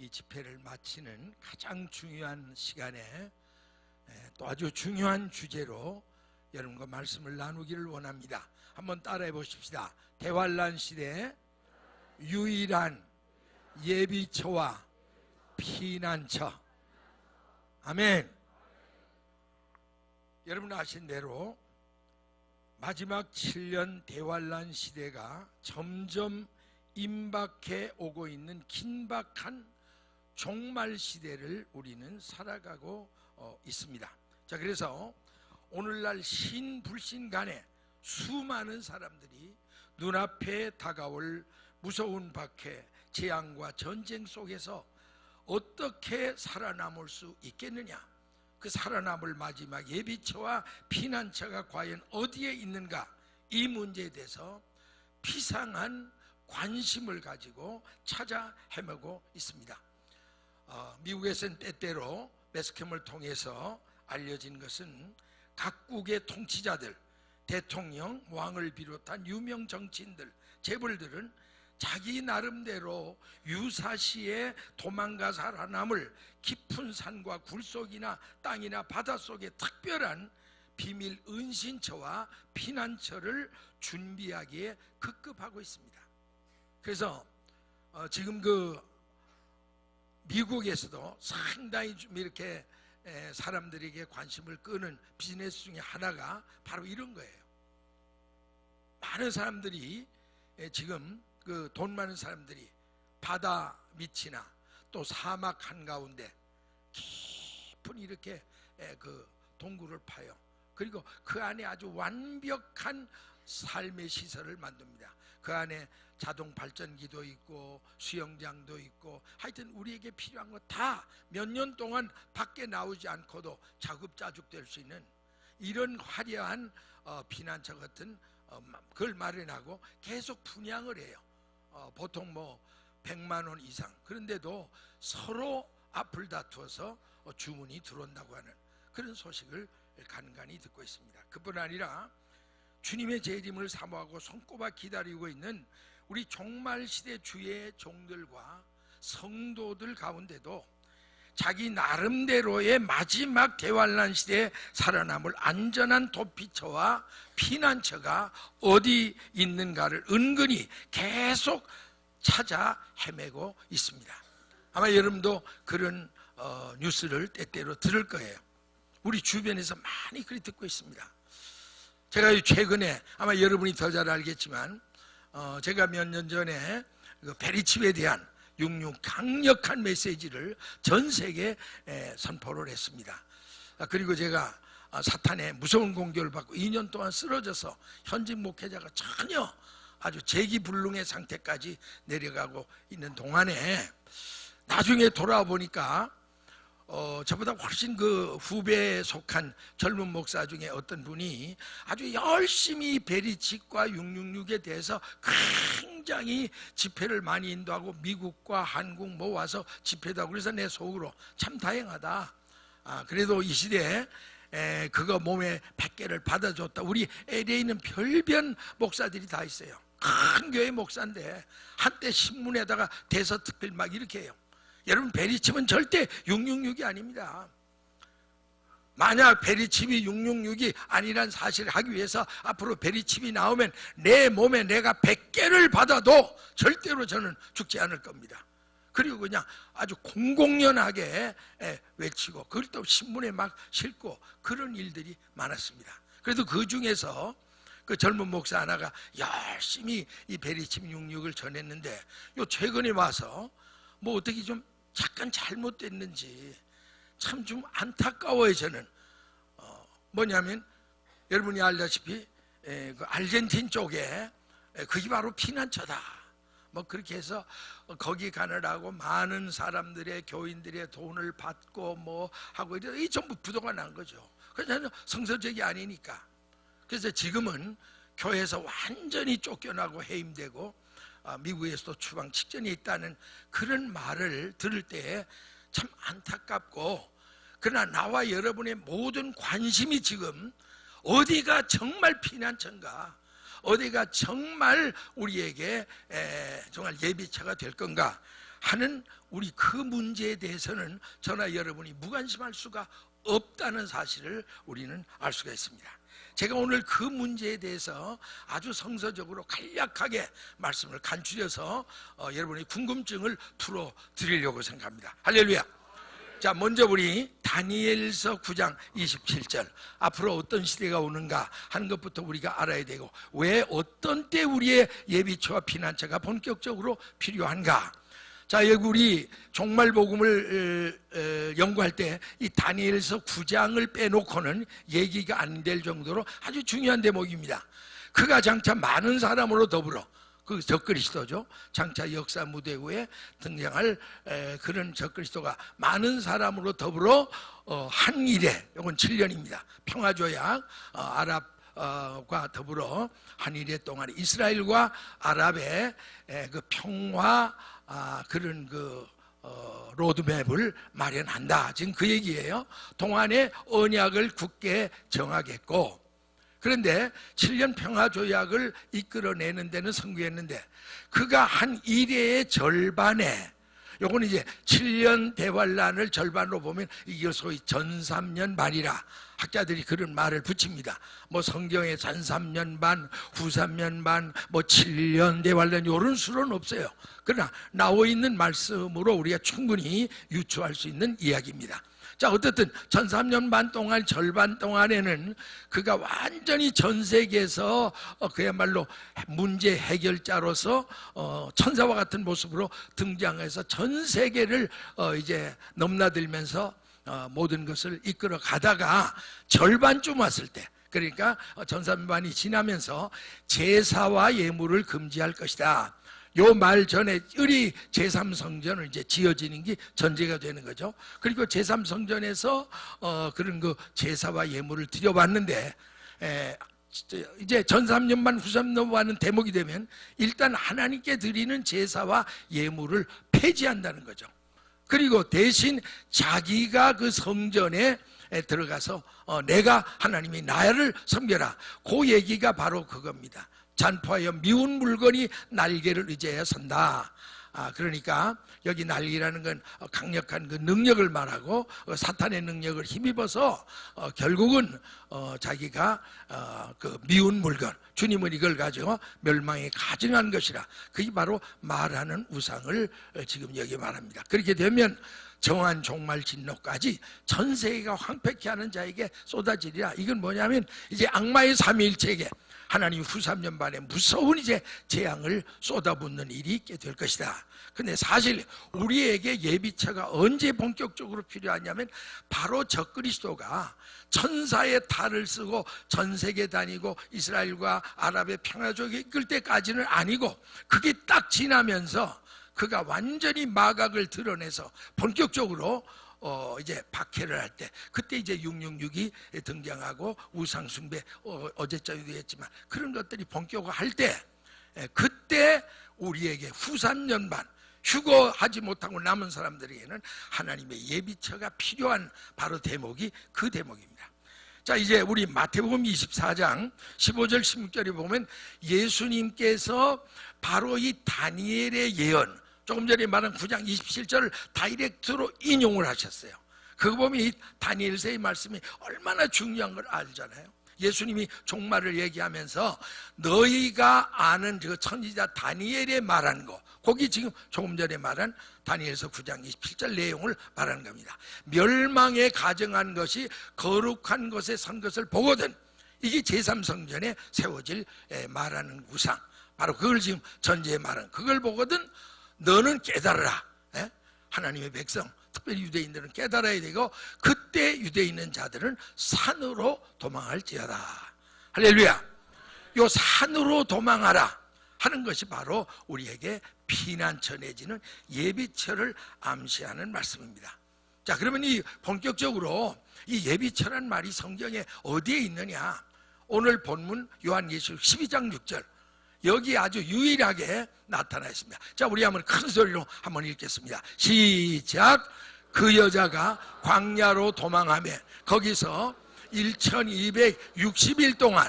이 집회를 마치는 가장 중요한 시간에 또 아주 중요한 주제로 여러분과 말씀을 나누기를 원합니다. 한번 따라해 보십시다. 대환란 시대의 유일한 예비처와 피난처. 아멘. 여러분 아신 대로 마지막 7년 대환란 시대가 점점 임박해 오고 있는 긴박한 종말 시대를 우리는 살아가고 있습니다. 자, 그래서 오늘날 신불신 간에 수많은 사람들이 눈앞에 다가올 무서운 박해, 재앙과 전쟁 속에서 어떻게 살아남을 수 있겠느냐, 그 살아남을 마지막 예비처와 피난처가 과연 어디에 있는가, 이 문제에 대해서 비상한 관심을 가지고 찾아 헤매고 있습니다. 미국에서는 때때로 매스컴을 통해서 알려진 것은 각국의 통치자들, 대통령, 왕을 비롯한 유명 정치인들, 재벌들은 자기 나름대로 유사시에 도망가 살아남을 깊은 산과 굴속이나 땅이나 바닷속에 특별한 비밀 은신처와 피난처를 준비하기에 급급하고 있습니다. 그래서 지금 미국에서도 상당히 좀 이렇게 사람들에게 관심을 끄는 비즈니스 중에 하나가 바로 이런 거예요. 많은 사람들이 지금 돈 많은 사람들이 바다 밑이나 또 사막 한가운데 깊은 이렇게 동굴을 파요. 그리고 그 안에 아주 완벽한 삶의 시설을 만듭니다. 그 안에 자동 발전기도 있고 수영장도 있고, 하여튼 우리에게 필요한 거 다 몇 년 동안 밖에 나오지 않고도 자급자족될 수 있는 이런 화려한 피난처 같은 그걸 마련하고 계속 분양을 해요. 보통 100만 원 이상. 그런데도 서로 앞을 다투어서 주문이 들어온다고 하는 그런 소식을 간간히 듣고 있습니다. 그뿐 아니라 주님의 재림을 사모하고 손꼽아 기다리고 있는 우리 종말시대 주의 종들과 성도들 가운데도 자기 나름대로의 마지막 대환란 시대에 살아남을 안전한 도피처와 피난처가 어디 있는가를 은근히 계속 찾아 헤매고 있습니다. 아마 여러분도 그런 뉴스를 때때로 들을 거예요. 우리 주변에서 많이 그리 듣고 있습니다. 제가 최근에 아마 여러분이 더 잘 알겠지만 제가 몇 년 전에 베리칩에 대한 강력한 메시지를 전 세계에 선포를 했습니다. 그리고 제가 사탄의 무서운 공격을 받고 2년 동안 쓰러져서 현직 목회자가 전혀 아주 재기불능의 상태까지 내려가고 있는 동안에 나중에 돌아와 보니까 저보다 훨씬 후배에 속한 젊은 목사 중에 어떤 분이 아주 열심히 베리칩과 666에 대해서 굉장히 집회를 많이 인도하고 미국과 한국 모아서 집회도 하고, 그래서 내 속으로 참 다행하다. 그래도 이 시대에 그거 몸에 100개를 받아줬다. 우리 LA에는 별변 목사들이 다 있어요. 큰 교회 목사인데 한때 신문에다가 대서특필 막 이렇게 해요. 여러분, 베리칩은 절대 666이 아닙니다. 만약 베리칩이 666이 아니란 사실을 하기 위해서 앞으로 베리칩이 나오면 내 몸에 내가 100개를 받아도 절대로 저는 죽지 않을 겁니다. 그리고 그냥 아주 공공연하게 외치고 그걸 또 신문에 막 싣고 그런 일들이 많았습니다. 그래도 그 중에서 그 젊은 목사 하나가 열심히 이 베리칩 66을 전했는데 최근에 와서 어떻게 좀 약간 잘못됐는지 참 좀 안타까워요. 저는 뭐냐면 여러분이 알다시피 그 아르헨틴 쪽에 그게 바로 피난처다. 그렇게 해서 거기 가느라고 많은 사람들의 교인들의 돈을 받고 하고 이 전부 부도가 난 거죠. 그래서 성서적이 아니니까. 그래서 지금은 교회에서 완전히 쫓겨나고 해임되고 미국에서도 추방 직전에 있다는 그런 말을 들을 때 참 안타깝고, 그러나 나와 여러분의 모든 관심이 지금 어디가 정말 피난처인가, 어디가 정말 우리에게 정말 예비처가 될 건가, 하는 우리 그 문제에 대해서는 저나 여러분이 무관심할 수가 없다는 사실을 우리는 알 수가 있습니다. 제가 오늘 그 문제에 대해서 아주 성서적으로 간략하게 말씀을 간추려서 여러분의 궁금증을 풀어드리려고 생각합니다. 할렐루야. 자, 먼저 우리 다니엘서 9장 27절, 앞으로 어떤 시대가 오는가 하는 것부터 우리가 알아야 되고, 왜 어떤 때 우리의 예비처와 피난처가 본격적으로 필요한가. 자, 여기 우리 종말복음을 연구할 때 이 다니엘서 9장을 빼놓고는 얘기가 안 될 정도로 아주 중요한 대목입니다. 그가 장차 많은 사람으로 더불어, 그 적그리스도죠, 장차 역사 무대 위에 등장할 그런 적그리스도가 많은 사람으로 더불어 한 일에, 이건 7년입니다. 평화조약, 아랍과 더불어 한 일에 동안 이스라엘과 아랍의 그 평화 그런 그 로드맵을 마련한다. 지금 그 얘기예요. 동안의 언약을 굳게 정하겠고, 그런데 7년 평화조약을 이끌어내는 데는 성공했는데 그가 한 일회의 절반에, 요건 이제 7년 대환란을 절반으로 보면 이게 소위 전3년 반이라 학자들이 그런 말을 붙입니다. 뭐 성경에 전3년 반, 후3년 반, 뭐 7년 대환란 이런 수는 없어요. 그러나 나와 있는 말씀으로 우리가 충분히 유추할 수 있는 이야기입니다. 자, 어쨌든 전3년 반 동안, 절반 동안에는 그가 완전히 전 세계에서 그야말로 문제 해결자로서 천사와 같은 모습으로 등장해서 전 세계를 이제 넘나들면서 모든 것을 이끌어 가다가 절반쯤 왔을 때, 그러니까 전3반이 지나면서 제사와 예물을 금지할 것이다. 요 말 전에 우리 제3성전을 이제 지어지는 게 전제가 되는 거죠. 그리고 제3성전에서 그런 그 제사와 예물을 드려봤는데, 이제 전3년반 후3년반은 대목이 되면 일단 하나님께 드리는 제사와 예물을 폐지한다는 거죠. 그리고 대신 자기가 그 성전에 들어가서 내가 하나님이 나를 섬겨라, 그 얘기가 바로 그겁니다. 잔포하여 미운 물건이 날개를 의지하여 선다. 그러니까 여기 날개라는 건 강력한 그 능력을 말하고, 사탄의 능력을 힘입어서 결국은 자기가 그 미운 물건, 주님은 이걸 가지고 멸망에 가증한 것이라, 그게 바로 말하는 우상을 지금 여기 말합니다. 그렇게 되면 정한 종말 진노까지 전 세계가 황폐케 하는 자에게 쏟아지리라. 이건 뭐냐면 이제 악마의 삼위일체에게 하나님 후3년 반에 무서운 이제 재앙을 쏟아붓는 일이 있게 될 것이다. 근데 사실 우리에게 예비처가 언제 본격적으로 필요하냐면 바로 적그리스도가 천사의 탈을 쓰고 전 세계 다니고 이스라엘과 아랍의 평화족이 이끌 때까지는 아니고, 그게 딱 지나면서 그가 완전히 마각을 드러내서 본격적으로 이제 박해를 할 때, 그때 이제 666이 등장하고 우상숭배, 어제자유도 했지만 그런 것들이 본격화할 때, 그때 우리에게 후3년 반 휴거하지 못하고 남은 사람들에게는 하나님의 예비처가 필요한 바로 대목이 그 대목입니다. 자, 이제 우리 마태복음 24장 15절 16절에 보면 예수님께서 바로 이 다니엘의 예언, 조금 전에 말한 9장 27절을 다이렉트로 인용을 하셨어요. 그거 보면 이 다니엘서의 말씀이 얼마나 중요한 걸 알잖아요. 예수님이 종말을 얘기하면서 너희가 아는 그 선지자 다니엘의 말한 거, 거기 지금 조금 전에 말한 다니엘서 9장 27절 내용을 말하는 겁니다. 멸망에 가증한 것이 거룩한 것에 선 것을 보거든. 이게 제3성전에 세워질 말하는 우상, 바로 그걸 지금 전제에 말하는, 그걸 보거든 너는 깨달으라. 하나님의 백성, 특별히 유대인들은 깨달아야 되고, 그때 유대에 있는 자들은 산으로 도망할지어다. 할렐루야. 요 산으로 도망하라 하는 것이 바로 우리에게 피난처 내지는 예비처를 암시하는 말씀입니다. 자, 그러면 이 본격적으로 이 예비처란 말이 성경에 어디에 있느냐? 오늘 본문 요한계시록 12장 6절, 여기 아주 유일하게 나타나 있습니다. 자, 우리 한번 큰 소리로 한번 읽겠습니다. 시작. 그 여자가 광야로 도망하며 거기서 1260일 동안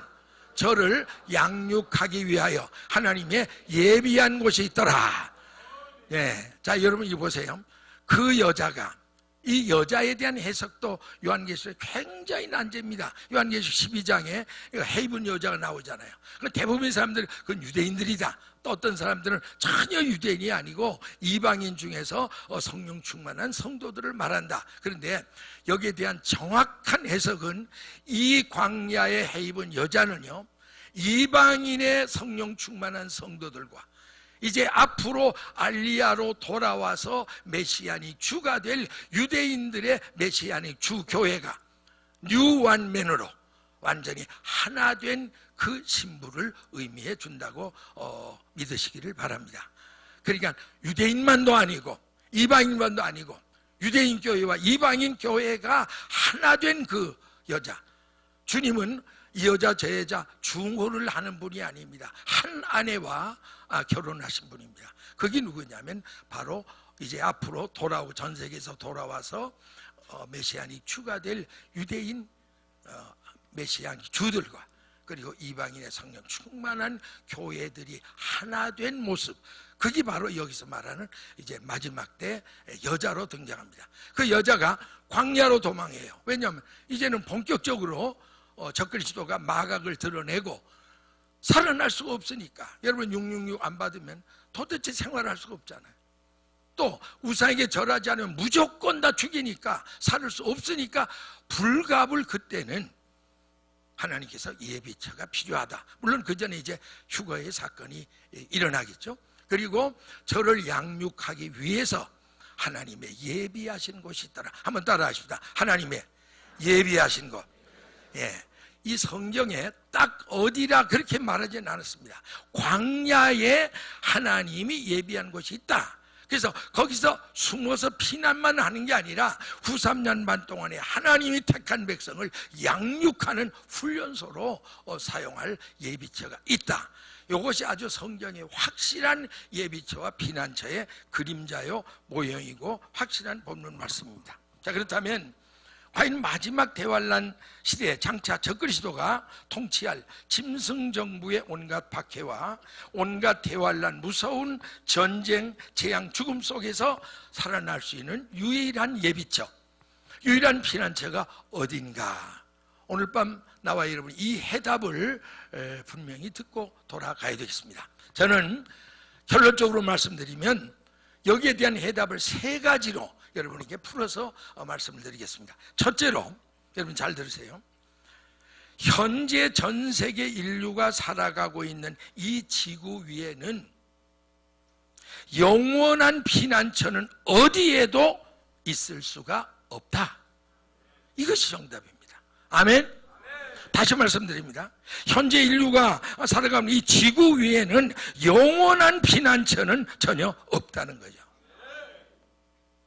저를 양육하기 위하여 하나님의 예비한 곳이 있더라. 예, 자 여러분 이 보세요. 그 여자가, 이 여자에 대한 해석도 요한계시록에 굉장히 난제입니다. 요한계시록 12장에 헤이븐 여자가 나오잖아요. 대부분의 사람들은 그건 유대인들이다. 또 어떤 사람들은 전혀 유대인이 아니고 이방인 중에서 성령 충만한 성도들을 말한다. 그런데 여기에 대한 정확한 해석은 이 광야의 헤이븐 여자는요, 이방인의 성령 충만한 성도들과 이제 앞으로 알리야로 돌아와서 메시아닉 주가 될 유대인들의 메시아닉 주 교회가 뉴완맨으로 완전히 하나 된 그 신부를 의미해 준다고 믿으시기를 바랍니다. 그러니까 유대인만도 아니고 이방인만도 아니고 유대인 교회와 이방인 교회가 하나 된 그 여자, 주님은 이 여자 저 여자 중혼을 하는 분이 아닙니다. 한 아내와 결혼하신 분입니다. 그게 누구냐면 바로 이제 앞으로 돌아오고 전 세계에서 돌아와서 메시아닉 주가 될 유대인 메시아닉 주들과 그리고 이방인의 성령 충만한 교회들이 하나 된 모습, 그게 바로 여기서 말하는 이제 마지막 때 여자로 등장합니다. 그 여자가 광야로 도망해요. 왜냐하면 이제는 본격적으로 적그리스도가 마각을 드러내고 살아날 수가 없으니까. 여러분 666 안 받으면 도대체 생활할 수가 없잖아요. 또 우상에게 절하지 않으면 무조건 다 죽이니까 살 수 없으니까 불갑을 그때는 하나님께서 예비처가 필요하다. 물론 그 전에 이제 휴거의 사건이 일어나겠죠. 그리고 저를 양육하기 위해서 하나님의 예비하신 곳이 있더라. 한번 따라하십시다. 하나님의 예비하신 곳. 예, 이 성경에 딱 어디라 그렇게 말하지는 않았습니다. 광야에 하나님이 예비한 곳이 있다. 그래서 거기서 숨어서 피난만 하는 게 아니라 후 3년 반 동안에 하나님이 택한 백성을 양육하는 훈련소로 사용할 예비처가 있다. 이것이 아주 성경의 확실한 예비처와 피난처의 그림자요 모형이고 확실한 본문 말씀입니다. 자, 그렇다면 과연 마지막 대환란 시대에 장차 적그리스도가 통치할 짐승정부의 온갖 박해와 온갖 대환란, 무서운 전쟁, 재앙, 죽음 속에서 살아날 수 있는 유일한 예비처, 유일한 피난처가 어딘가? 오늘 밤 나와 여러분 이 해답을 분명히 듣고 돌아가야 되겠습니다. 저는 결론적으로 말씀드리면 여기에 대한 해답을 세 가지로 여러분에게 풀어서 말씀을 드리겠습니다. 첫째로, 여러분 잘 들으세요. 현재 전 세계 인류가 살아가고 있는 이 지구 위에는 영원한 피난처는 어디에도 있을 수가 없다. 이것이 정답입니다. 아멘? 다시 말씀드립니다. 현재 인류가 살아가는 이 지구 위에는 영원한 피난처는 전혀 없다는 거죠.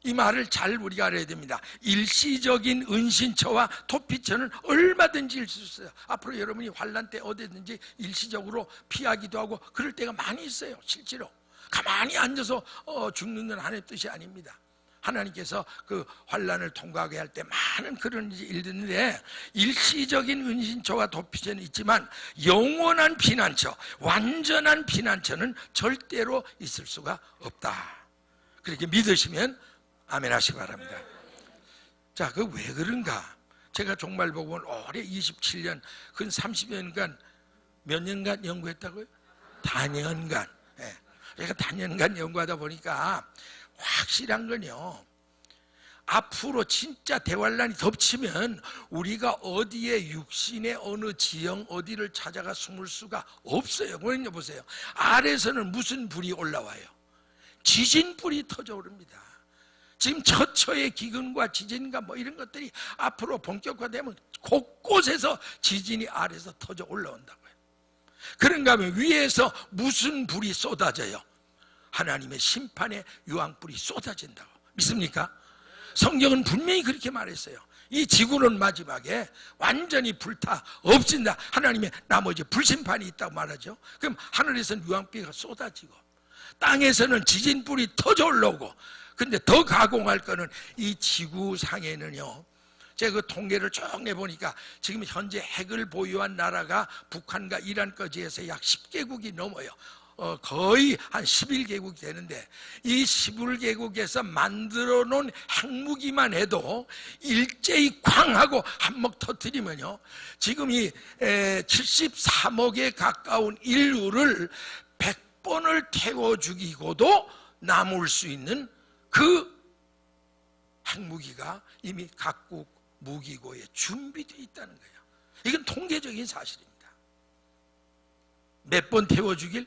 이 말을 잘 우리가 알아야 됩니다. 일시적인 은신처와 도피처는 얼마든지 있을 수 있어요. 앞으로 여러분이 환난 때 어디든지 일시적으로 피하기도 하고 그럴 때가 많이 있어요. 실제로 가만히 앉아서 죽는 건 하나님의 뜻이 아닙니다. 하나님께서 그 환난을 통과하게 할 때 많은 그런 일들인데 일시적인 은신처와 도피처는 있지만 영원한 피난처, 완전한 피난처는 절대로 있을 수가 없다. 그렇게 믿으시면 아멘 하시기 바랍니다. 자, 그 왜 그런가? 제가 종말복음을 오래 27년, 근 30년간 몇 년간 연구했다고요? 단연간. 예. 제가 단연간 연구하다 보니까 확실한 건요, 앞으로 진짜 대환란이 덮치면 우리가 어디에 육신의 어느 지형 어디를 찾아가 숨을 수가 없어요. 뭐냐 보세요. 아래에서는 무슨 불이 올라와요? 지진불이 터져오릅니다. 지금 처처의 기근과 지진과 뭐 이런 것들이 앞으로 본격화되면 곳곳에서 지진이 아래에서 터져 올라온다고요. 그런가 하면 위에서 무슨 불이 쏟아져요? 하나님의 심판의 유황불이 쏟아진다고. 믿습니까? 성경은 분명히 그렇게 말했어요. 이 지구는 마지막에 완전히 불타 없진다. 하나님의 나머지 불심판이 있다고 말하죠. 그럼 하늘에서는 유황비가 쏟아지고 땅에서는 지진불이 터져 올라오고, 근데 더 가공할 거는 이 지구상에는요, 제가 그 통계를 쭉 내보니까 지금 현재 핵을 보유한 나라가 북한과 이란까지 해서 약 10개국이 넘어요. 거의 한 11개국이 되는데 이 11개국에서 만들어 놓은 핵무기만 해도 일제히 쾅 하고 한몫 터뜨리면요, 지금 이 73억에 가까운 인류를 100번을 태워 죽이고도 남을 수 있는 그 핵무기가 이미 각국 무기고에 준비되어 있다는 거예요. 이건 통계적인 사실입니다. 몇 번 태워 죽일?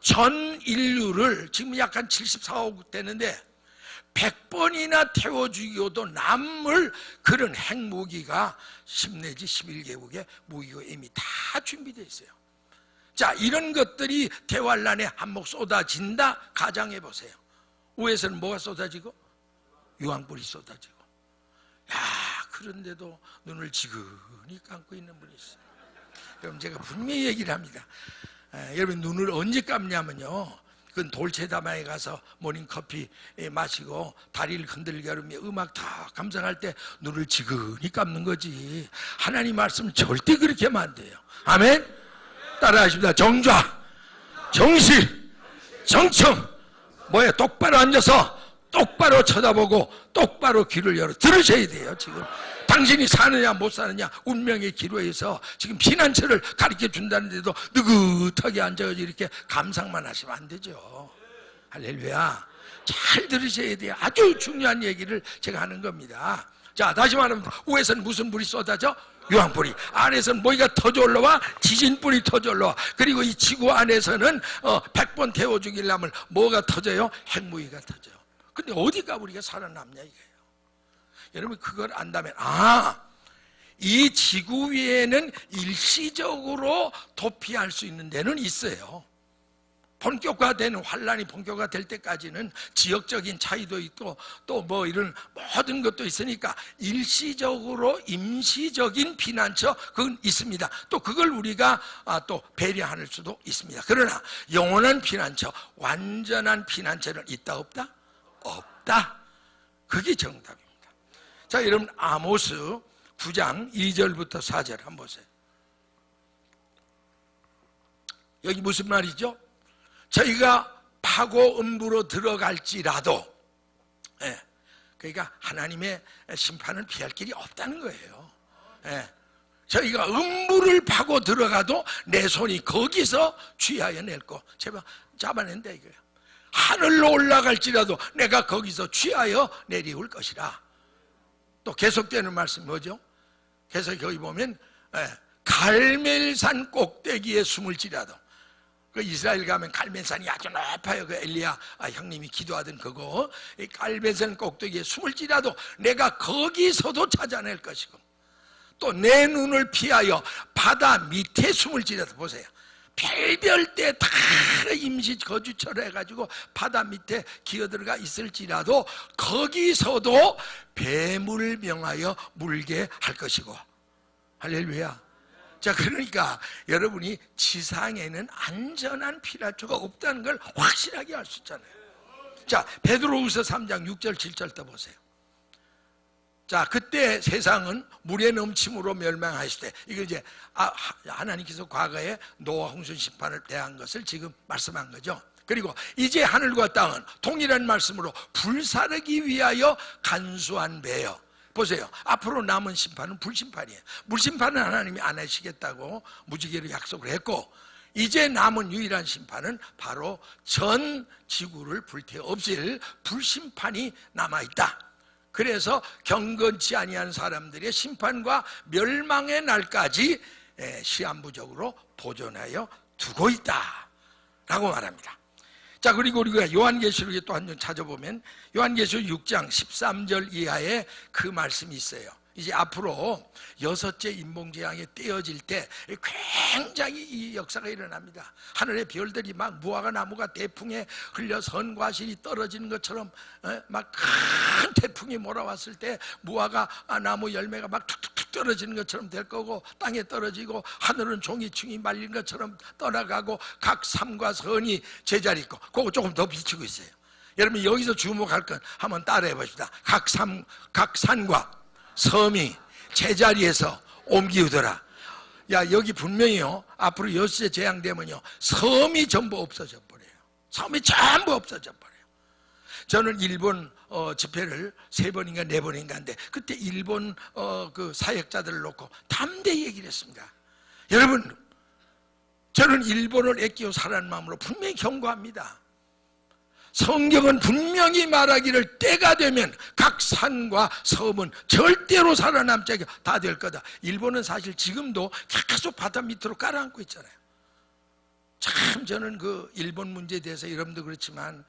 전 인류를 지금 약간 74억 되는데 100번이나 태워 죽여도 남을 그런 핵무기가 10 내지 11개국의 무기가 이미 다 준비되어 있어요. 자, 이런 것들이 대환란에 한몫 쏟아진다 가정해 보세요. 위에서는 뭐가 쏟아지고? 유황불이 쏟아지고. 야, 그런데도 눈을 지근히 감고 있는 분이 있어요. 여러분, 제가 분명히 얘기를 합니다. 여러분, 눈을 언제 감냐면요, 그건 돌체다마에 가서 모닝커피 마시고 다리를 흔들게 하며 음악 다 감상할 때 눈을 지근히 감는 거지, 하나님 말씀 절대 그렇게 하면 안 돼요. 아멘? 따라하십니다. 정좌, 정실, 정청. 뭐야? 똑바로 앉아서 똑바로 쳐다보고 똑바로 귀를 열어 들으셔야 돼요. 지금 당신이 사느냐 못 사느냐 운명의 기로에서 지금 피난처를 가르쳐 준다는데도 느긋하게 앉아가지고 이렇게 감상만 하시면 안 되죠. 할렐루야. 잘 들으셔야 돼요. 아주 중요한 얘기를 제가 하는 겁니다. 자, 다시 말하면 위에서는 무슨 불이 쏟아져? 유황불이. 아래서는 뭐가 터져 올라와? 지진불이 터져 올라와. 그리고 이 지구 안에서는 100번 태워 죽이려면 뭐가 터져요? 핵무기가 터져요. 근데 어디가 우리가 살아남냐 이거예요. 여러분, 그걸 안다면, 이 지구 위에는 일시적으로 도피할 수 있는 데는 있어요. 본격화되는, 환란이 본격화될 때까지는 지역적인 차이도 있고 또 뭐 이런 모든 것도 있으니까 일시적으로 임시적인 피난처 그건 있습니다. 또 그걸 우리가 또 배려할 수도 있습니다. 그러나 영원한 피난처, 완전한 피난처는 있다 없다? 없다. 그게 정답입니다. 자, 여러분, 아모스 9장 2절부터 4절 한번 보세요. 여기 무슨 말이죠? 저희가 파고 음부로 들어갈지라도, 그러니까 하나님의 심판을 피할 길이 없다는 거예요. 저희가 음부를 파고 들어가도 내 손이 거기서 취하여 낼 거 제발 잡아낸다 이거예요. 하늘로 올라갈지라도 내가 거기서 취하여 내려올 것이라. 또 계속되는 말씀이 뭐죠? 계속 거기 보면 갈멜산 꼭대기에 숨을지라도, 그 이스라엘 가면 갈멜산이 아주 높아요. 그 엘리야 형님이 기도하던 그거, 이 갈멜산 꼭대기에 숨을지라도 내가 거기서도 찾아낼 것이고, 또 내 눈을 피하여 바다 밑에 숨을지라도, 보세요, 별별 때 다 임시 거주처를 해가지고 바다 밑에 기어들어가 있을지라도 거기서도 뱀을 명하여 물게 할 것이고. 할렐루야. 자, 그러니까 여러분이 지상에는 안전한 피난처가 없다는 걸 확실하게 알 수 있잖아요. 자, 베드로후서 3장 6절 7절 또 보세요. 자, 그때 세상은 물의 넘침으로 멸망하실 때, 이거 이제 하나님께서 과거에 노아 홍수 심판을 대한 것을 지금 말씀한 거죠. 그리고 이제 하늘과 땅은 동일한 말씀으로 불사르기 위하여 간수한 배여. 보세요, 앞으로 남은 심판은 불심판이에요. 물심판은 하나님이 안 하시겠다고 무지개로 약속을 했고, 이제 남은 유일한 심판은 바로 전 지구를 불태워 없앨 불심판이 남아있다. 그래서 경건치 아니한 사람들의 심판과 멸망의 날까지 시한부적으로 보존하여 두고 있다 라고 말합니다. 자, 그리고 우리가 요한계시록에 또 한 번 찾아보면 요한계시록 6장 13절 이하에 그 말씀이 있어요. 이제 앞으로 6째 인봉재앙이 떼어질 때 굉장히 이 역사가 일어납니다. 하늘의 별들이 막 무화과 나무가 대풍에 흘려 선과실이 떨어지는 것처럼, 막 큰 태풍이 몰아왔을 때 무화과 나무 열매가 막 툭툭툭 떨어지는 것처럼 될 거고, 땅에 떨어지고 하늘은 종이충이 말린 것처럼 떠나가고 각 산과 선이 제자리 있고, 그거 조금 더 비추고 있어요. 여러분, 여기서 주목할 건 한번 따라해 봅시다. 각 산과 섬이 제자리에서 옮기우더라. 야, 여기 분명히요, 앞으로 여수에 재앙되면요, 섬이 전부 없어져 버려요. 섬이 전부 없어져 버려요. 저는 일본 집회를 3번인가 4번인가 한데, 그때 일본 그 사역자들을 놓고 담대히 얘기를 했습니다. 여러분, 저는 일본을 아끼고 살아는 마음으로 분명히 경고합니다. 성경은 분명히 말하기를 때가 되면 각 산과 섬은 절대로 살아남지 않게 다 될 거다. 일본은 사실 지금도 계속 바다 밑으로 깔아앉고 있잖아요. 참 저는 그 일본 문제에 대해서 여러분도 그렇지만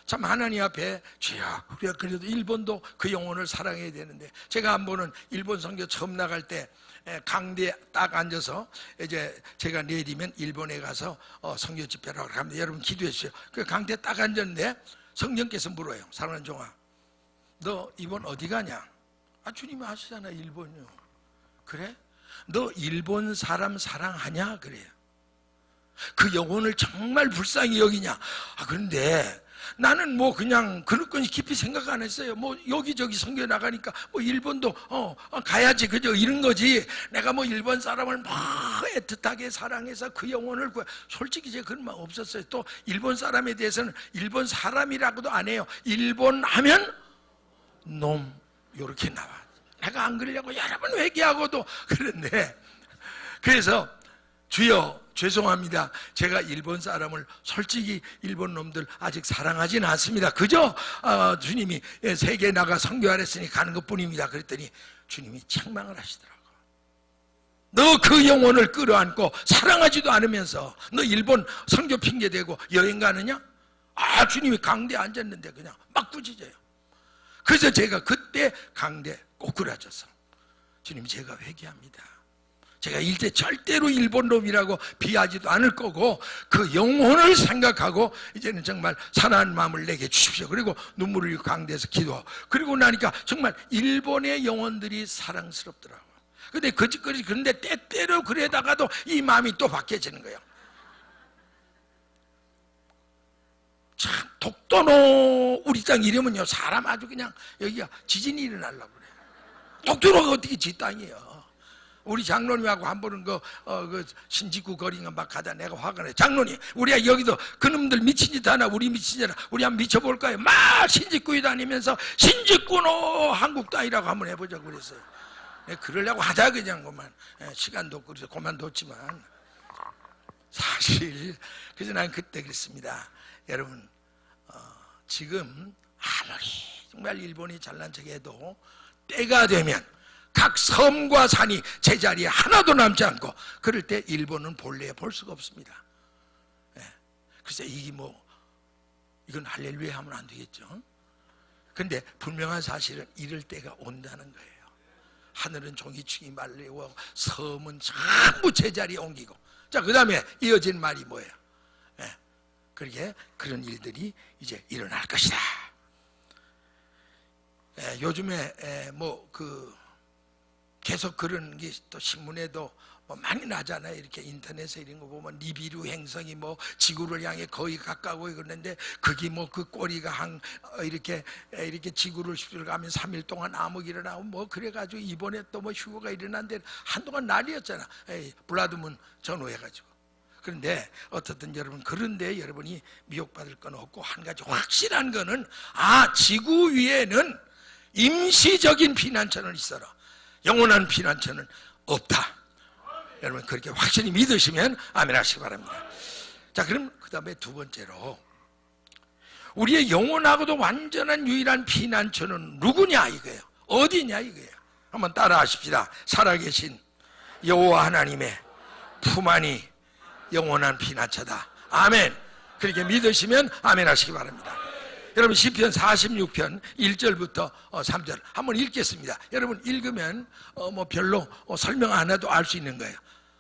참 하나님 앞에 주여, 우리가 그래도 일본도 그 영혼을 사랑해야 되는데, 제가 한 번은 일본 선교 처음 나갈 때 강대에 딱 앉아서 이제 제가 내리면 일본에 가서 선교 집회라고 합니다. 여러분 기도해 주세요. 그 강대에 딱 앉았는데 성령께서 물어요. 사랑하는 종아, 너 이번 어디 가냐? 아, 주님이 아시잖아, 일본이요. 그래? 너 일본 사람 사랑하냐? 그래요. 그 영혼을 정말 불쌍히 여기냐? 아, 그런데 나는 뭐 그냥 그릇건이 깊이 생각 안 했어요. 뭐 여기저기 선교 나가니까 뭐 일본도 가야지, 그죠? 이런 거지. 내가 뭐 일본 사람을 막 애틋하게 사랑해서 그 영혼을 구해. 솔직히 제가 그런 마음 없었어요. 또 일본 사람에 대해서는 일본 사람이라고도 안 해요. 일본 하면 놈 요렇게 나와. 내가 안 그러려고 여러 번 회개하고도 그런데, 그래서 주여 죄송합니다. 제가 일본 사람을 솔직히 일본 놈들 아직 사랑하진 않습니다. 그저 주님이 세계에 나가 선교하랬으니 가는 것뿐입니다. 그랬더니 주님이 책망을 하시더라고. 너 그 영혼을 끌어안고 사랑하지도 않으면서 너 일본 선교 핑계대고 여행 가느냐? 아, 주님이 강대에 앉았는데 그냥 막 꾸짖어요. 그래서 제가 그때 강대 꼬꾸라져서, 주님 제가 회개합니다. 제가 일대 절대로 일본 놈이라고 비하지도 않을 거고 그 영혼을 생각하고 이제는 정말 사랑하는 마음을 내게 주십시오. 그리고 눈물을 흘리고 강대에서 기도하고, 그리고 나니까 정말 일본의 영혼들이 사랑스럽더라고요. 근데 그런데 때때로 그러다가도 이 마음이 또 바뀌어지는 거예요. 참, 독도노 우리 땅 이름은요, 사람 아주 그냥 여기가 지진이 일어나려고 그래요. 독도노가 어떻게 지 땅이에요. 우리 장로님하고 한 번은 그 신직구 거리가 막 가다 내가 화가 나. 장로님, 우리가 여기도 그놈들 미친 짓 하나, 우리 미친 짓 하나, 우리 한번 미쳐볼까요? 막 신직구에 다니면서 신직구노 한국 땅이라고 한번 해보자고 그랬어요. 그러려고 하다 그냥 그만 시간도 없고 그래서 그만뒀지만, 사실 그래서 난 그때 그랬습니다. 여러분, 지금 아무리 정말 일본이 잘난 척해도 때가 되면 각 섬과 산이 제자리에 하나도 남지 않고, 그럴 때 일본은 본래에 볼 수가 없습니다. 글쎄 이건 할렐루야 하면 안 되겠죠. 그런데 분명한 사실은 이럴 때가 온다는 거예요. 하늘은 종이축이 말리고 섬은 전부 제자리에 옮기고. 자, 그 다음에 이어진 말이 뭐예요? 그렇게 그런 일들이 이제 일어날 것이다. 요즘에 계속 그런 게 또 신문에도 많이 나잖아요. 이렇게 인터넷에 이런 거 보면 니비루 행성이 지구를 향해 거의 가까워 그러는데, 그게 그 꼬리가 이렇게 지구를 가면 3일 동안 암흑 일어나고 그래가지고 이번에 또 휴거가 일어난데 한동안 난리였잖아. 블라드문 전후해가지고. 그런데 어떻든 여러분, 그런데 여러분이 미혹받을 건 없고, 한 가지 확실한 거는 지구 위에는 임시적인 피난처는 있어라. 영원한 피난처는 없다. 여러분 그렇게 확실히 믿으시면 아멘 하시기 바랍니다. 자, 그럼 그 다음에 두 번째로, 우리의 영원하고도 완전한 유일한 피난처는 누구냐 이거예요. 어디냐 이거예요. 한번 따라 하십시다. 살아계신 여호와 하나님의 품 안이 영원한 피난처다. 아멘. 그렇게 믿으시면 아멘 하시기 바랍니다. 여러분 시편 46편 1절부터 3절 한번 읽겠습니다. 여러분 읽으면 별로 설명 안 해도 알 수 있는 거예요.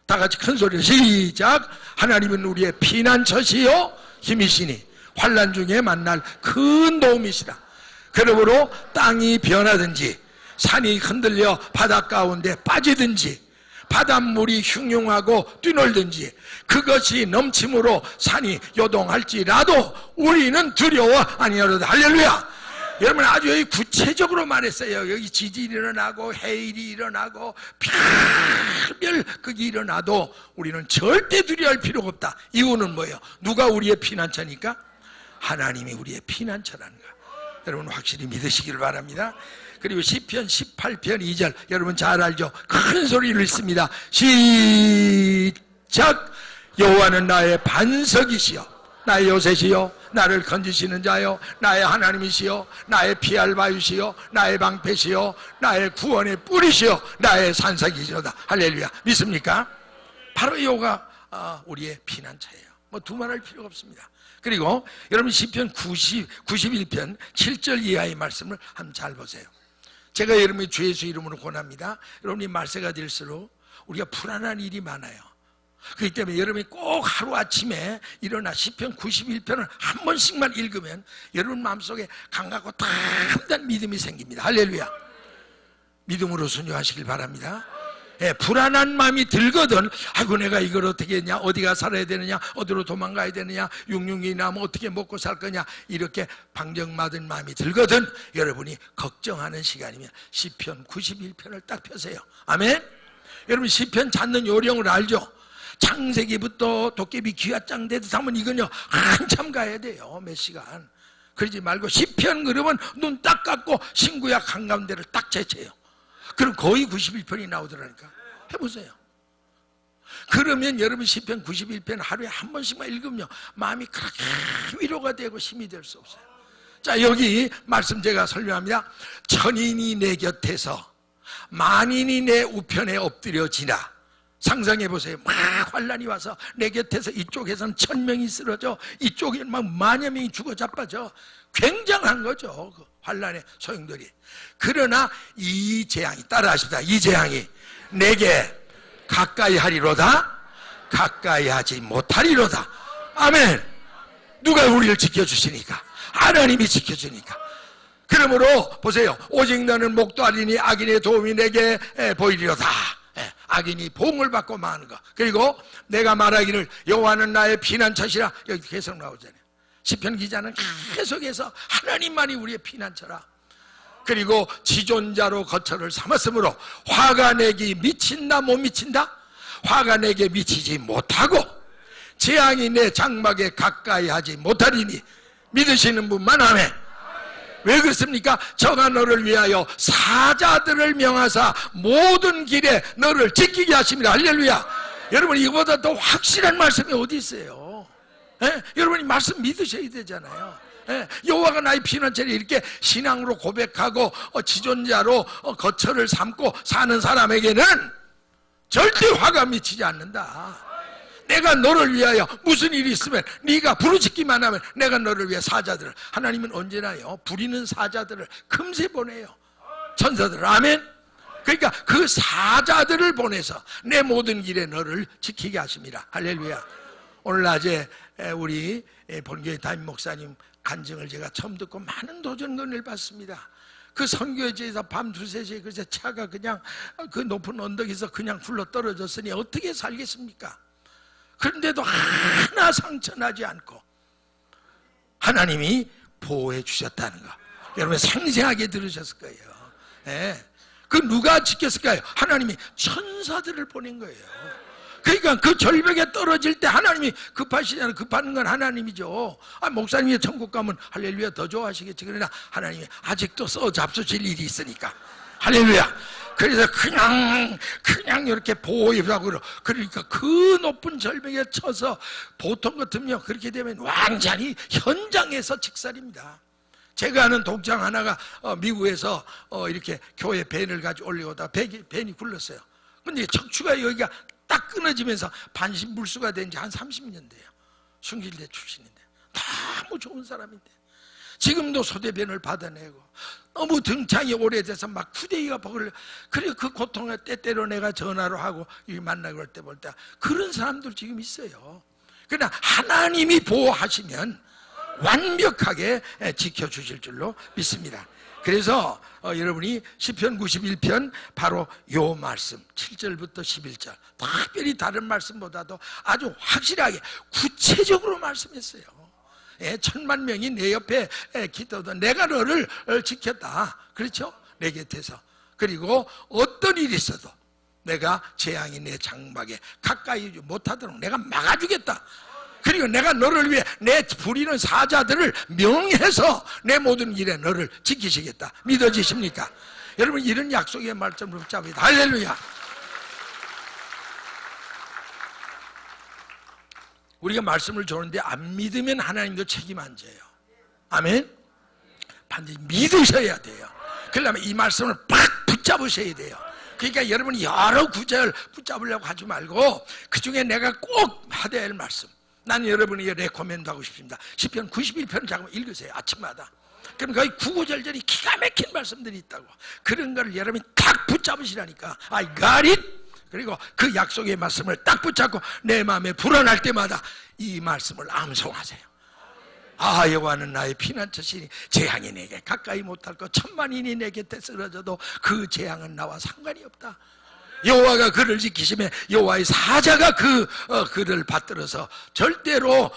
다 같이 큰 소리로 시작. 하나님은 우리의 피난처시요 힘이시니 환난 중에 만날 큰 도움이시라. 그러므로 땅이 변하든지 산이 흔들려 바닷 가운데 빠지든지 바닷물이 흉흉하고 뛰놀든지 그것이 넘침으로 산이 요동할지라도 우리는 두려워 아니하로다. 할렐루야. 여러분 아주 여기 구체적으로 말했어요. 여기 지진이 일어나고 해일이 일어나고 별별극이 일어나도 우리는 절대 두려워할 필요가 없다. 이유는 뭐예요? 누가 우리의 피난처니까? 하나님이 우리의 피난처라는 거. 여러분 확실히 믿으시길 바랍니다. 그리고 시편 18편 2절 여러분 잘 알죠? 큰 소리를 읽습니다. 시작. 여호와는 나의 반석이시여 나의 요새시여 나를 건지시는 자여 나의 하나님이시여 나의 피할 바위시여 나의 방패시여 나의 구원의 뿌리시여 나의 산석이시로다. 할렐루야. 믿습니까? 바로 여호와가 우리의 피난처예요. 뭐 두말할 필요가 없습니다. 그리고 여러분 시편 91편 7절 이하의 말씀을 한번 잘 보세요. 제가 여러분의 주 예수 이름으로 권합니다. 여러분이 말세가 될수록 우리가 불안한 일이 많아요. 그렇기 때문에 여러분이 꼭 하루아침에 일어나 시편 91편을 한 번씩만 읽으면 여러분 마음속에 강하고 단단한 믿음이 생깁니다. 할렐루야. 믿음으로 순종하시길 바랍니다. 예, 불안한 마음이 들거든. 아이고 내가 이걸 어떻게 했냐, 어디가 살아야 되느냐, 어디로 도망가야 되느냐, 662 나면 어떻게 먹고 살 거냐, 이렇게 방정맞은 마음이 들거든. 여러분이 걱정하는 시간이면 시편 91편을 딱 펴세요. 아멘. 여러분 시편 찾는 요령을 알죠? 창세기부터 도깨비 귀화장 되듯 하면 이건요 한참 가야 돼요. 몇 시간. 그러지 말고 시편 그러면 눈 딱 감고 신구약 한가운데를 딱 제쳐요. 그럼 거의 91편이 나오더라니까. 해보세요. 그러면 여러분 시편 91편 하루에 한 번씩만 읽으면 마음이 그렇게 위로가 되고 힘이 될 수 없어요. 자, 여기 말씀 제가 설명합니다. 천인이 내 곁에서 만인이 내 우편에 엎드려지나. 상상해 보세요. 막 환란이 와서 내 곁에서 이쪽에서는 1000명이 쓰러져, 이쪽에는 막 만여 명이 죽어 자빠져. 굉장한 거죠, 그 환란의 소용돌이. 그러나 이 재앙이, 따라하십니다. 이 재앙이 내게 가까이 하리로다, 가까이 하지 못하리로다. 아멘. 누가 우리를 지켜주시니까? 하나님이 지켜주니까. 그러므로 보세요. 오직 너는 목도하리니 악인의 도움이 내게 보이리로다. 악인이 보응을 받고 마는 거. 그리고 내가 말하기를 여호와는 나의 피난처시라. 여기 계속 나오잖아요. 시편 기자는 계속해서 하나님만이 우리의 피난처라. 그리고 지존자로 거처를 삼았으므로 화가 내게 미친다 못 미친다? 화가 내게 미치지 못하고 재앙이 내 장막에 가까이 하지 못하리니. 믿으시는 분만 아멘. 왜 그렇습니까? 저가 너를 위하여 사자들을 명하사 모든 길에 너를 지키게 하십니다. 할렐루야. 여러분 이거보다 더 확실한 말씀이 어디 있어요? 예? 여러분이 말씀 믿으셔야 되잖아요. 예? 여호와가 나의 피난처를 이렇게 신앙으로 고백하고 지존자로 거처를 삼고 사는 사람에게는 절대 화가 미치지 않는다. 내가 너를 위하여 무슨 일이 있으면 네가 부르짖기만 하면 내가 너를 위해 사자들을, 하나님은 언제나요 부리는 사자들을 금세 보내요. 천사들을. 아멘. 그러니까 그 사자들을 보내서 내 모든 길에 너를 지키게 하십니다. 할렐루야. 오늘 낮에 우리 본교회 담임 목사님 간증을 제가 처음 듣고 많은 도전권을 받습니다. 그 선교지에서 밤 2, 3시에 그래서 차가 그냥 그 높은 언덕에서 그냥 굴러 떨어졌으니 어떻게 살겠습니까? 그런데도 하나 상처나지 않고 하나님이 보호해 주셨다는 거 여러분 생생하게 들으셨을 거예요. 예. 그 누가 지켰을까요? 하나님이 천사들을 보낸 거예요. 그러니까 그 절벽에 떨어질 때 하나님이 급하시잖아요. 급하는 건 하나님이죠. 목사님이 천국 가면 할렐루야 더 좋아하시겠지. 그러나 하나님이 아직도 써 잡수실 일이 있으니까 할렐루야. 그래서 그냥 이렇게 보호해주고, 그러니까 그 높은 절벽에 쳐서 보통 같으면 그렇게 되면 완전히 현장에서 직살입니다. 제가 아는 독장 하나가 미국에서 이렇게 교회 밴을 가지고 올려오다가 밴이 굴렀어요. 근데 척추가 여기가 딱 끊어지면서 반신불수가 된 지 한 30년 돼요. 순길대 출신인데 너무 좋은 사람인데 지금도 소대변을 받아내고 너무 등창이 오래돼서 막 후대기가 버글려. 그래 그 고통을 때때로 내가 전화로 하고 만나고 할 때 볼 때 그런 사람들 지금 있어요. 그러나 하나님이 보호하시면 완벽하게 지켜주실 줄로 믿습니다. 그래서 여러분이 시편 91편 바로 요 말씀 7절부터 11절 특별히 다른 말씀보다도 아주 확실하게 구체적으로 말씀했어요. 천만 명이 내 옆에 기도도 내가 너를 지켰다. 그렇죠? 내 곁에서. 그리고 어떤 일이 있어도 내가 재앙이 내 장막에 가까이 못하도록 내가 막아주겠다. 그리고 내가 너를 위해 내 부리는 사자들을 명해서 내 모든 일에 너를 지키시겠다. 믿어지십니까? 여러분, 이런 약속의 말씀을 붙잡아야 돼. 할렐루야. 우리가 말씀을 주는데 안 믿으면 하나님도 책임 안 져요. 아멘? 반드시 믿으셔야 돼요. 그러려면 이 말씀을 팍 붙잡으셔야 돼요. 그러니까 여러분이 여러 구절 붙잡으려고 하지 말고 그 중에 내가 꼭 받아야 할 말씀, 나는 여러분에게 레코멘드 하고 싶습니다. 시편 91편을 잠깐 읽으세요. 아침마다. 그럼 거기 구구절절이 기가 막힌 말씀들이 있다고. 그런 걸 여러분이 딱 붙잡으시라니까. I got it. 그리고 그 약속의 말씀을 딱 붙잡고 내 마음에 불안할 때마다 이 말씀을 암송하세요. 아, 여호와는 나의 피난처시니 재앙이 내게 가까이 못할 것, 천만인이 내 곁에 쓰러져도 그 재앙은 나와 상관이 없다. 여호와가 그를 지키시며 여호와의 사자가 그를 받들어서 절대로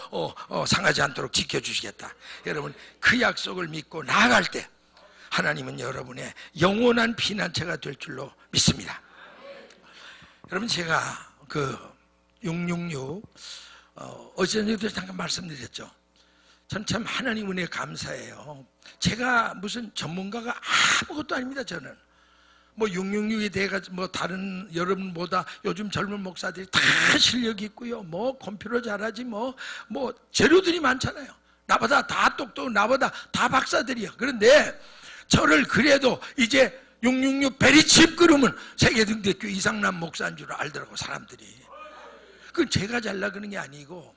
상하지 않도록 지켜주시겠다. 여러분, 그 약속을 믿고 나아갈 때 하나님은 여러분의 영원한 피난처가 될 줄로 믿습니다. 여러분, 제가 그 666 어제도 잠깐 말씀드렸죠. 전 참 하나님 은혜에 감사해요. 제가 무슨 전문가가 아무것도 아닙니다. 저는 뭐 666에 대해 뭐 다른 여러분보다 요즘 젊은 목사들이 다 실력이 있고요. 뭐 컴퓨터 잘하지 뭐 재료들이 많잖아요. 나보다 다 똑똑, 나보다 다 박사들이요. 그런데 저를 그래도 이제 666 베리칩 그러면 세계등대교 이상남 목사인 줄 알더라고, 사람들이. 그건 제가 잘나 그런 게 아니고,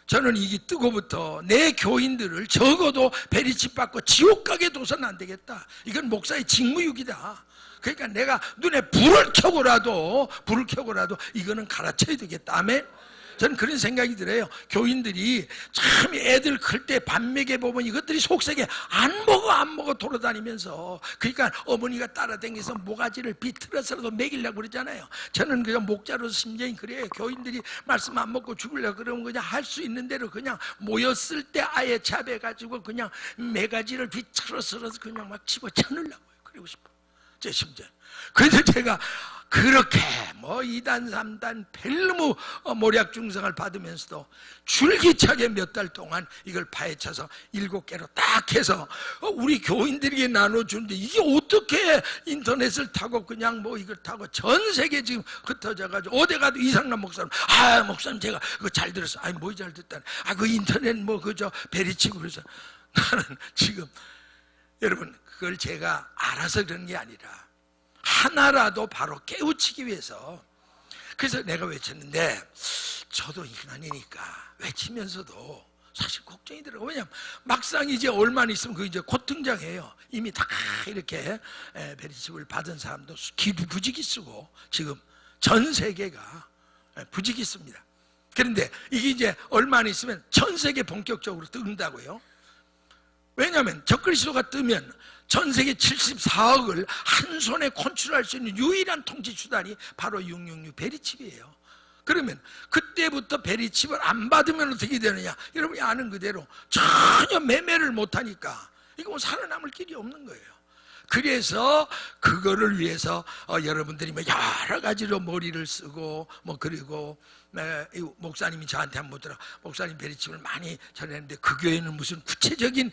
저는 이게 뜨고부터 내 교인들을 적어도 베리칩 받고 지옥 가게 둬서는 안 되겠다. 이건 목사의 직무유기다. 그러니까 내가 눈에 불을 켜고라도 이거는 가르쳐야 되겠다. 아멘? 저는 그런 생각이 들어요. 교인들이 참 애들 클 때 밥 먹여보면 이것들이 속색에 안 먹어 돌아다니면서, 그러니까 어머니가 따라다니면서 모가지를 비틀어서라도 먹이려고 그러잖아요. 저는 그냥 목자로서 심정이 그래요. 교인들이 말씀 안 먹고 죽으려고 그러면 그냥 할 수 있는 대로 그냥 모였을 때 아예 잡아가지고 그냥 매가지를 비틀어서라도 그냥 막 집어쳐넣으려고요. 그러고 싶어, 제 심정. 그래서 제가 그렇게 뭐 2단 3단 벨무 모략 중성을 받으면서도 줄기차게 몇 달 동안 이걸 파헤쳐서 7개로 딱 해서 우리 교인들에게 나눠주는데, 이게 어떻게 인터넷을 타고 그냥 뭐 이걸 타고 전 세계 지금 흩어져가지고 어디 가도 이상남 목사님, 아 목사님 제가 그거 잘 들었어. 아니 뭐 잘 듣다니. 아 그 인터넷 뭐 그저 베리치고. 그래서 나는 지금 여러분, 그걸 제가 알아서 그런 게 아니라 하나라도 바로 깨우치기 위해서, 그래서 내가 외쳤는데, 저도 인간이니까 외치면서도 사실 걱정이 들어요. 왜냐면 막상 이제 얼마 있으면 그 이제 곧 등장해요. 이미 다 이렇게 베리칩을 받은 사람도 부지기 쓰고 지금 전 세계가 부지기 씁니다. 그런데 이게 이제 얼마 있으면 전 세계 본격적으로 뜬다고요. 왜냐하면 적그리스도가 뜨면 전 세계 74억을 한 손에 컨트롤할 수 있는 유일한 통치 수단이 바로 666 베리칩이에요. 그러면 그때부터 베리칩을 안 받으면 어떻게 되느냐? 여러분이 아는 그대로 전혀 매매를 못하니까 이거 뭐 살아남을 길이 없는 거예요. 그래서 그거를 위해서 여러분들이 뭐 여러 가지로 머리를 쓰고 뭐, 그리고 목사님이 저한테 한번 묻더라. 목사님 베리칩을 많이 전했는데 그 교회는 무슨 구체적인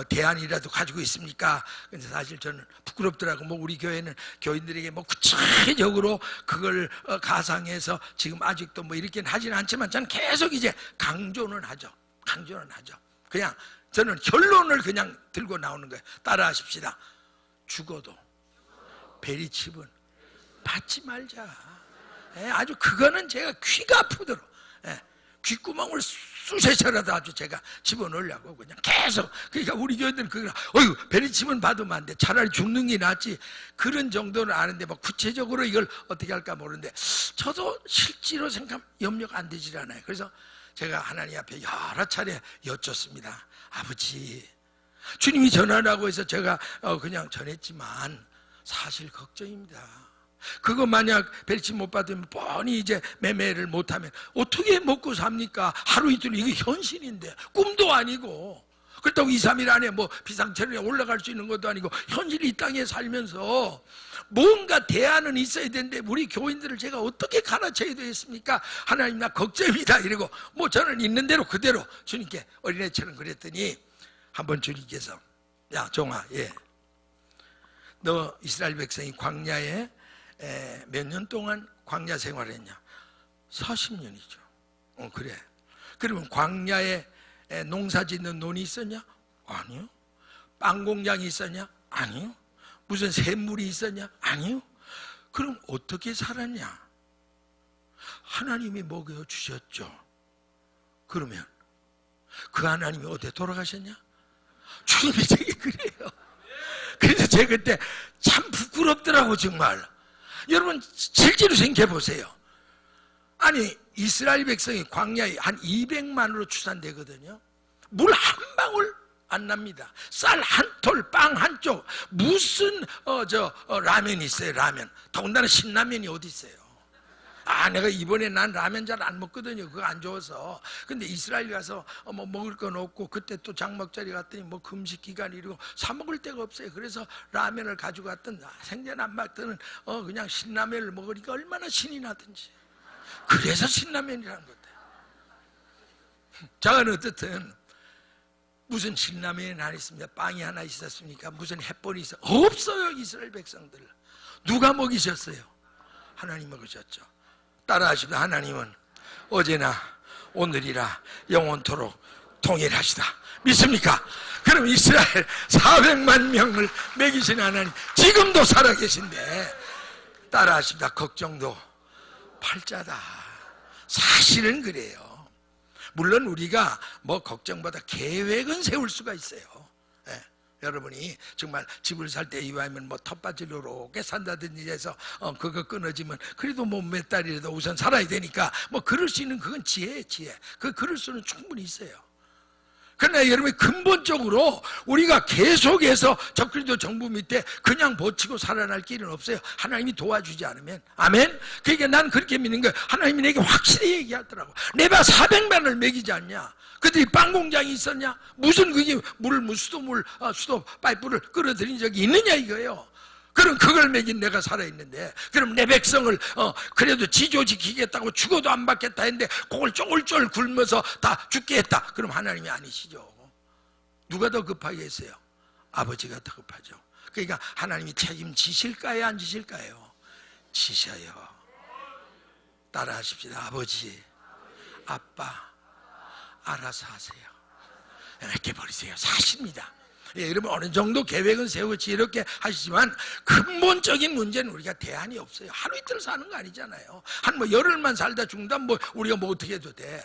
대안이라도 가지고 있습니까? 근데 사실 저는 부끄럽더라고. 뭐 우리 교회는 교인들에게 뭐 구체적으로 그걸 가상해서 지금 아직도 뭐 이렇게는 하지는 않지만 저는 계속 이제 강조는 하죠. 그냥 저는 결론을 그냥 들고 나오는 거예요. 따라하십시다. 죽어도 베리칩은 받지 말자. 아주 그거는 제가 귀가 아프도록 귓구멍을 쑤셔서라도 아주 제가 집어넣으려고 그냥 계속. 그러니까 우리 교회들은 그거 베리칩은 받으면 안 돼, 차라리 죽는 게 낫지, 그런 정도는 아는데 뭐 구체적으로 이걸 어떻게 할까 모르는데 저도 실제로 생각 염려가 안 되질 않아요. 그래서 제가 하나님 앞에 여러 차례 여쭙습니다. 아버지, 주님이 전하라고 해서 제가 그냥 전했지만 사실 걱정입니다. 그거 만약 배치 못 받으면 뻔히 이제 매매를 못하면 어떻게 먹고 삽니까? 하루 이틀 이게 현실인데 꿈도 아니고 그렇다고 2, 3일 안에 뭐 비상철에 올라갈 수 있는 것도 아니고 현실이 이 땅에 살면서 뭔가 대안은 있어야 되는데 우리 교인들을 제가 어떻게 가르쳐야 되겠습니까? 하나님 나 걱정이다 이러고 뭐 저는 있는 대로 그대로 주님께 어린애처럼 그랬더니 한번 주님께서 야 종아 너 이스라엘 백성이 광야에 몇 년 동안 광야 생활했냐? 40년이죠. 그래. 그러면 광야에 농사 짓는 논이 있었냐? 아니요. 빵 공장이 있었냐? 아니요. 무슨 샘물이 있었냐? 아니요. 그럼 어떻게 살았냐? 하나님이 먹여 주셨죠. 그러면 그 하나님이 어디에 돌아가셨냐? 주님이 되게 그래요. 그래서 제가 그때 참 부끄럽더라고 정말. 여러분 실제로 생각해 보세요. 아니 이스라엘 백성이 광야에 한 200만으로 추산되거든요. 물 한 방울 안 납니다. 쌀 한 톨, 빵 한 쪽, 무슨 라면이 있어요. 라면. 더군다나 신라면이 어디 있어요. 내가 이번에 난 라면 잘 안 먹거든요. 그거 안 좋아서. 근데 이스라엘 가서 뭐 먹을 건 없고 그때 또 장막자리 갔더니 뭐 금식 기간이고 사 먹을 데가 없어요. 그래서 라면을 가져갔던 생전 안 먹던 그냥 신라면을 먹으니까 얼마나 신이 나든지. 그래서 신라면이라는 거다. 자는 어떻든 무슨 신라면이 하나 있습니다. 빵이 하나 있었습니까? 무슨 햇본이 있어? 없어요. 이스라엘 백성들 누가 먹이셨어요? 하나님 먹으셨죠. 따라하십니다. 하나님은 어제나 오늘이라 영원토록 동일하시다. 믿습니까? 그럼 이스라엘 400만 명을 먹이신 하나님 지금도 살아계신데 따라하십니다. 걱정도 팔자다. 사실은 그래요. 물론 우리가 뭐 걱정보다 계획은 세울 수가 있어요. 여러분이 정말 집을 살 때 이왕이면 뭐 텃밭을 이렇게 산다든지 해서 그거 끊어지면 그래도 뭐 몇 달이라도 우선 살아야 되니까 뭐 그럴 수 있는 그건 지혜예요. 지혜. 그럴 수는 충분히 있어요. 그러나 여러분이 근본적으로 우리가 계속해서 적그리스도 정부 밑에 그냥 버티고 살아날 길은 없어요. 하나님이 도와주지 않으면. 아멘. 그러니까 난 그렇게 믿는 거예요. 하나님이 내게 확실히 얘기하더라고. 내가 400만을 먹이지 않냐? 그때 빵 공장이 있었냐? 무슨 그게 수도 파이프를 끌어들인 적이 있느냐 이거예요. 그럼 그걸 먹인 내가 살아있는데 그럼 내 백성을 그래도 지조지키겠다고 죽어도 안 받겠다 했는데 그걸 쫄쫄 굶어서 다 죽게 했다. 그럼 하나님이 아니시죠. 누가 더 급하게 했어요? 아버지가 더 급하죠. 그러니까 하나님이 책임지실까요? 안 지실까요? 지셔요. 따라하십시다. 아버지, 아빠 알아서 하세요. 이렇게 버리세요. 사실입니다. 여러분 어느 정도 계획은 세우고 이렇게 하시지만 근본적인 문제는 우리가 대안이 없어요. 하루 이틀 사는 거 아니잖아요. 한 뭐 열흘만 살다 죽는다 뭐 우리가 뭐 어떻게 해도 돼.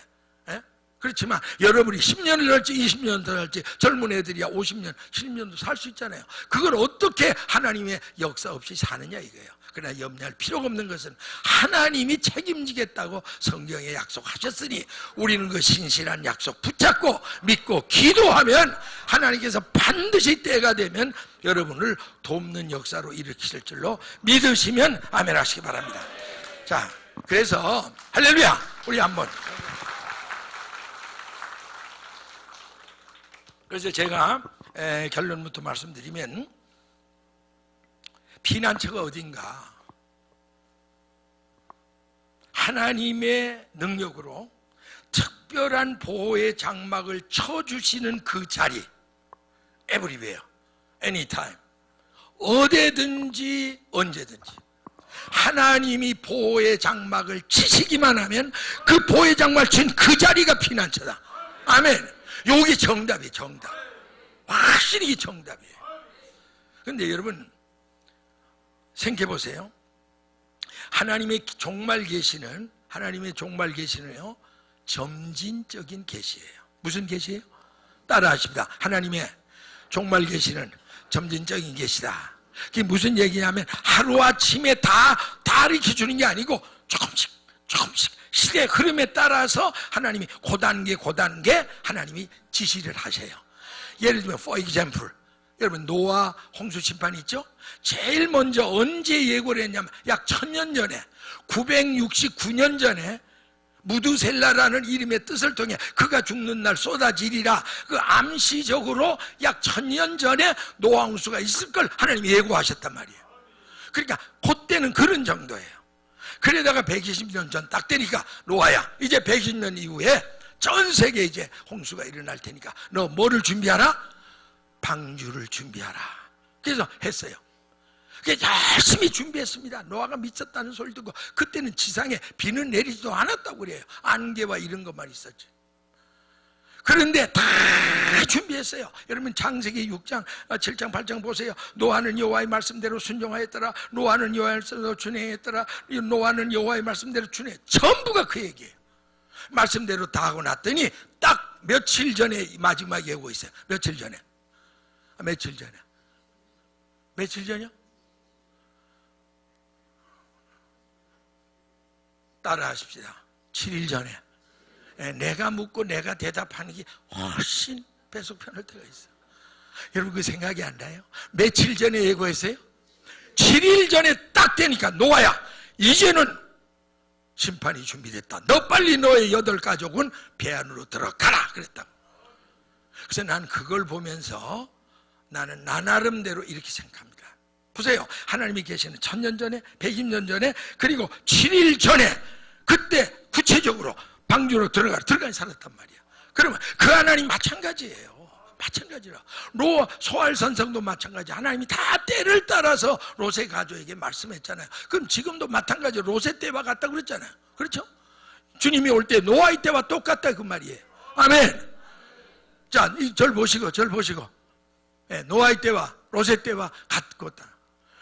그렇지만 여러분이 10년을 할지 20년 더 할지 젊은 애들이야 50년 70년도 살 수 있잖아요. 그걸 어떻게 하나님의 역사 없이 사느냐 이거예요. 그러나 염려할 필요가 없는 것은 하나님이 책임지겠다고 성경에 약속하셨으니 우리는 그 신실한 약속 붙잡고 믿고 기도하면 하나님께서 반드시 때가 되면 여러분을 돕는 역사로 일으키실 줄로 믿으시면 아멘 하시기 바랍니다. 자, 그래서 할렐루야. 우리 한번 그래서 제가 결론부터 말씀드리면 피난처가 어딘가 하나님의 능력으로 특별한 보호의 장막을 쳐주시는 그 자리 everywhere, anytime 어디든지 언제든지 하나님이 보호의 장막을 치시기만 하면 그 보호의 장막을 친 그 자리가 피난처다. 아멘. 여기 정답이에요. 정답. 확실히 이게 정답이에요. 그런데 여러분 생각해 보세요. 하나님의 종말 계시는 점진적인 계시예요. 무슨 계시예요? 따라하십니다. 하나님의 종말 계시는 점진적인 계시다. 그게 무슨 얘기냐면 하루아침에 다 이렇게 주는 게 아니고 조금씩 시대의 흐름에 따라서 하나님이 고단계 하나님이 지시를 하세요. 예를 들면 for example 여러분 노아 홍수 심판이 있죠? 제일 먼저 언제 예고를 했냐면 약 1000년 전에 969년 전에 무두셀라라는 이름의 뜻을 통해 그가 죽는 날 쏟아지리라 그 암시적으로 약 1000년 전에 노아 홍수가 있을 걸 하나님이 예고하셨단 말이에요. 그러니까 그때는 그런 정도예요. 그러다가 120년 전 딱 되니까 노아야 이제 120년 이후에 전 세계에 이제 홍수가 일어날 테니까 너 뭐를 준비하라? 방주를 준비하라. 그래서 했어요. 열심히 준비했습니다. 노아가 미쳤다는 소리 듣고 그때는 지상에 비는 내리지도 않았다고 그래요. 안개와 이런 것만 있었지. 그런데 다 준비했어요. 여러분 창세기 6장 7장 8장 보세요. 노아는 여호와의 말씀대로 순종하였더라. 노아는 여호와의 말씀대로 준행했더라. 노아는 여호와의 말씀대로 준행. 전부가 그 얘기예요. 말씀대로 다 하고 났더니 딱 며칠 전에 마지막 예고 있어요. 며칠 전에 며칠 전이요? 따라 하십시다. 7일 전에. 내가 묻고 내가 대답하는 게 훨씬 배속편할 때가 있어요. 여러분 그 생각이 안 나요? 며칠 전에 예고했어요? 7일 전에 딱 되니까 노아야 이제는 심판이 준비됐다. 너 빨리 너의 8가족은 배 안으로 들어가라 그랬다고. 그래서 난 그걸 보면서 나는 나 나름대로 이렇게 생각합니다. 보세요. 하나님이 계시는 1000년 전에 120년 전에 그리고 7일 전에 그때 구체적으로 방주로 들어가니 살았단 말이야. 그러면 그 하나님 마찬가지예요. 마찬가지라. 소알선성도 마찬가지. 하나님이 다 때를 따라서 롯의 가족에게 말씀했잖아요. 그럼 지금도 마찬가지로 롯의 때와 같다 그랬잖아요. 그렇죠? 주님이 올 때 노아의 때와 똑같다 그 말이에요. 아멘. 자, 절 보시고 노아의 때와 롯의 때와 같다.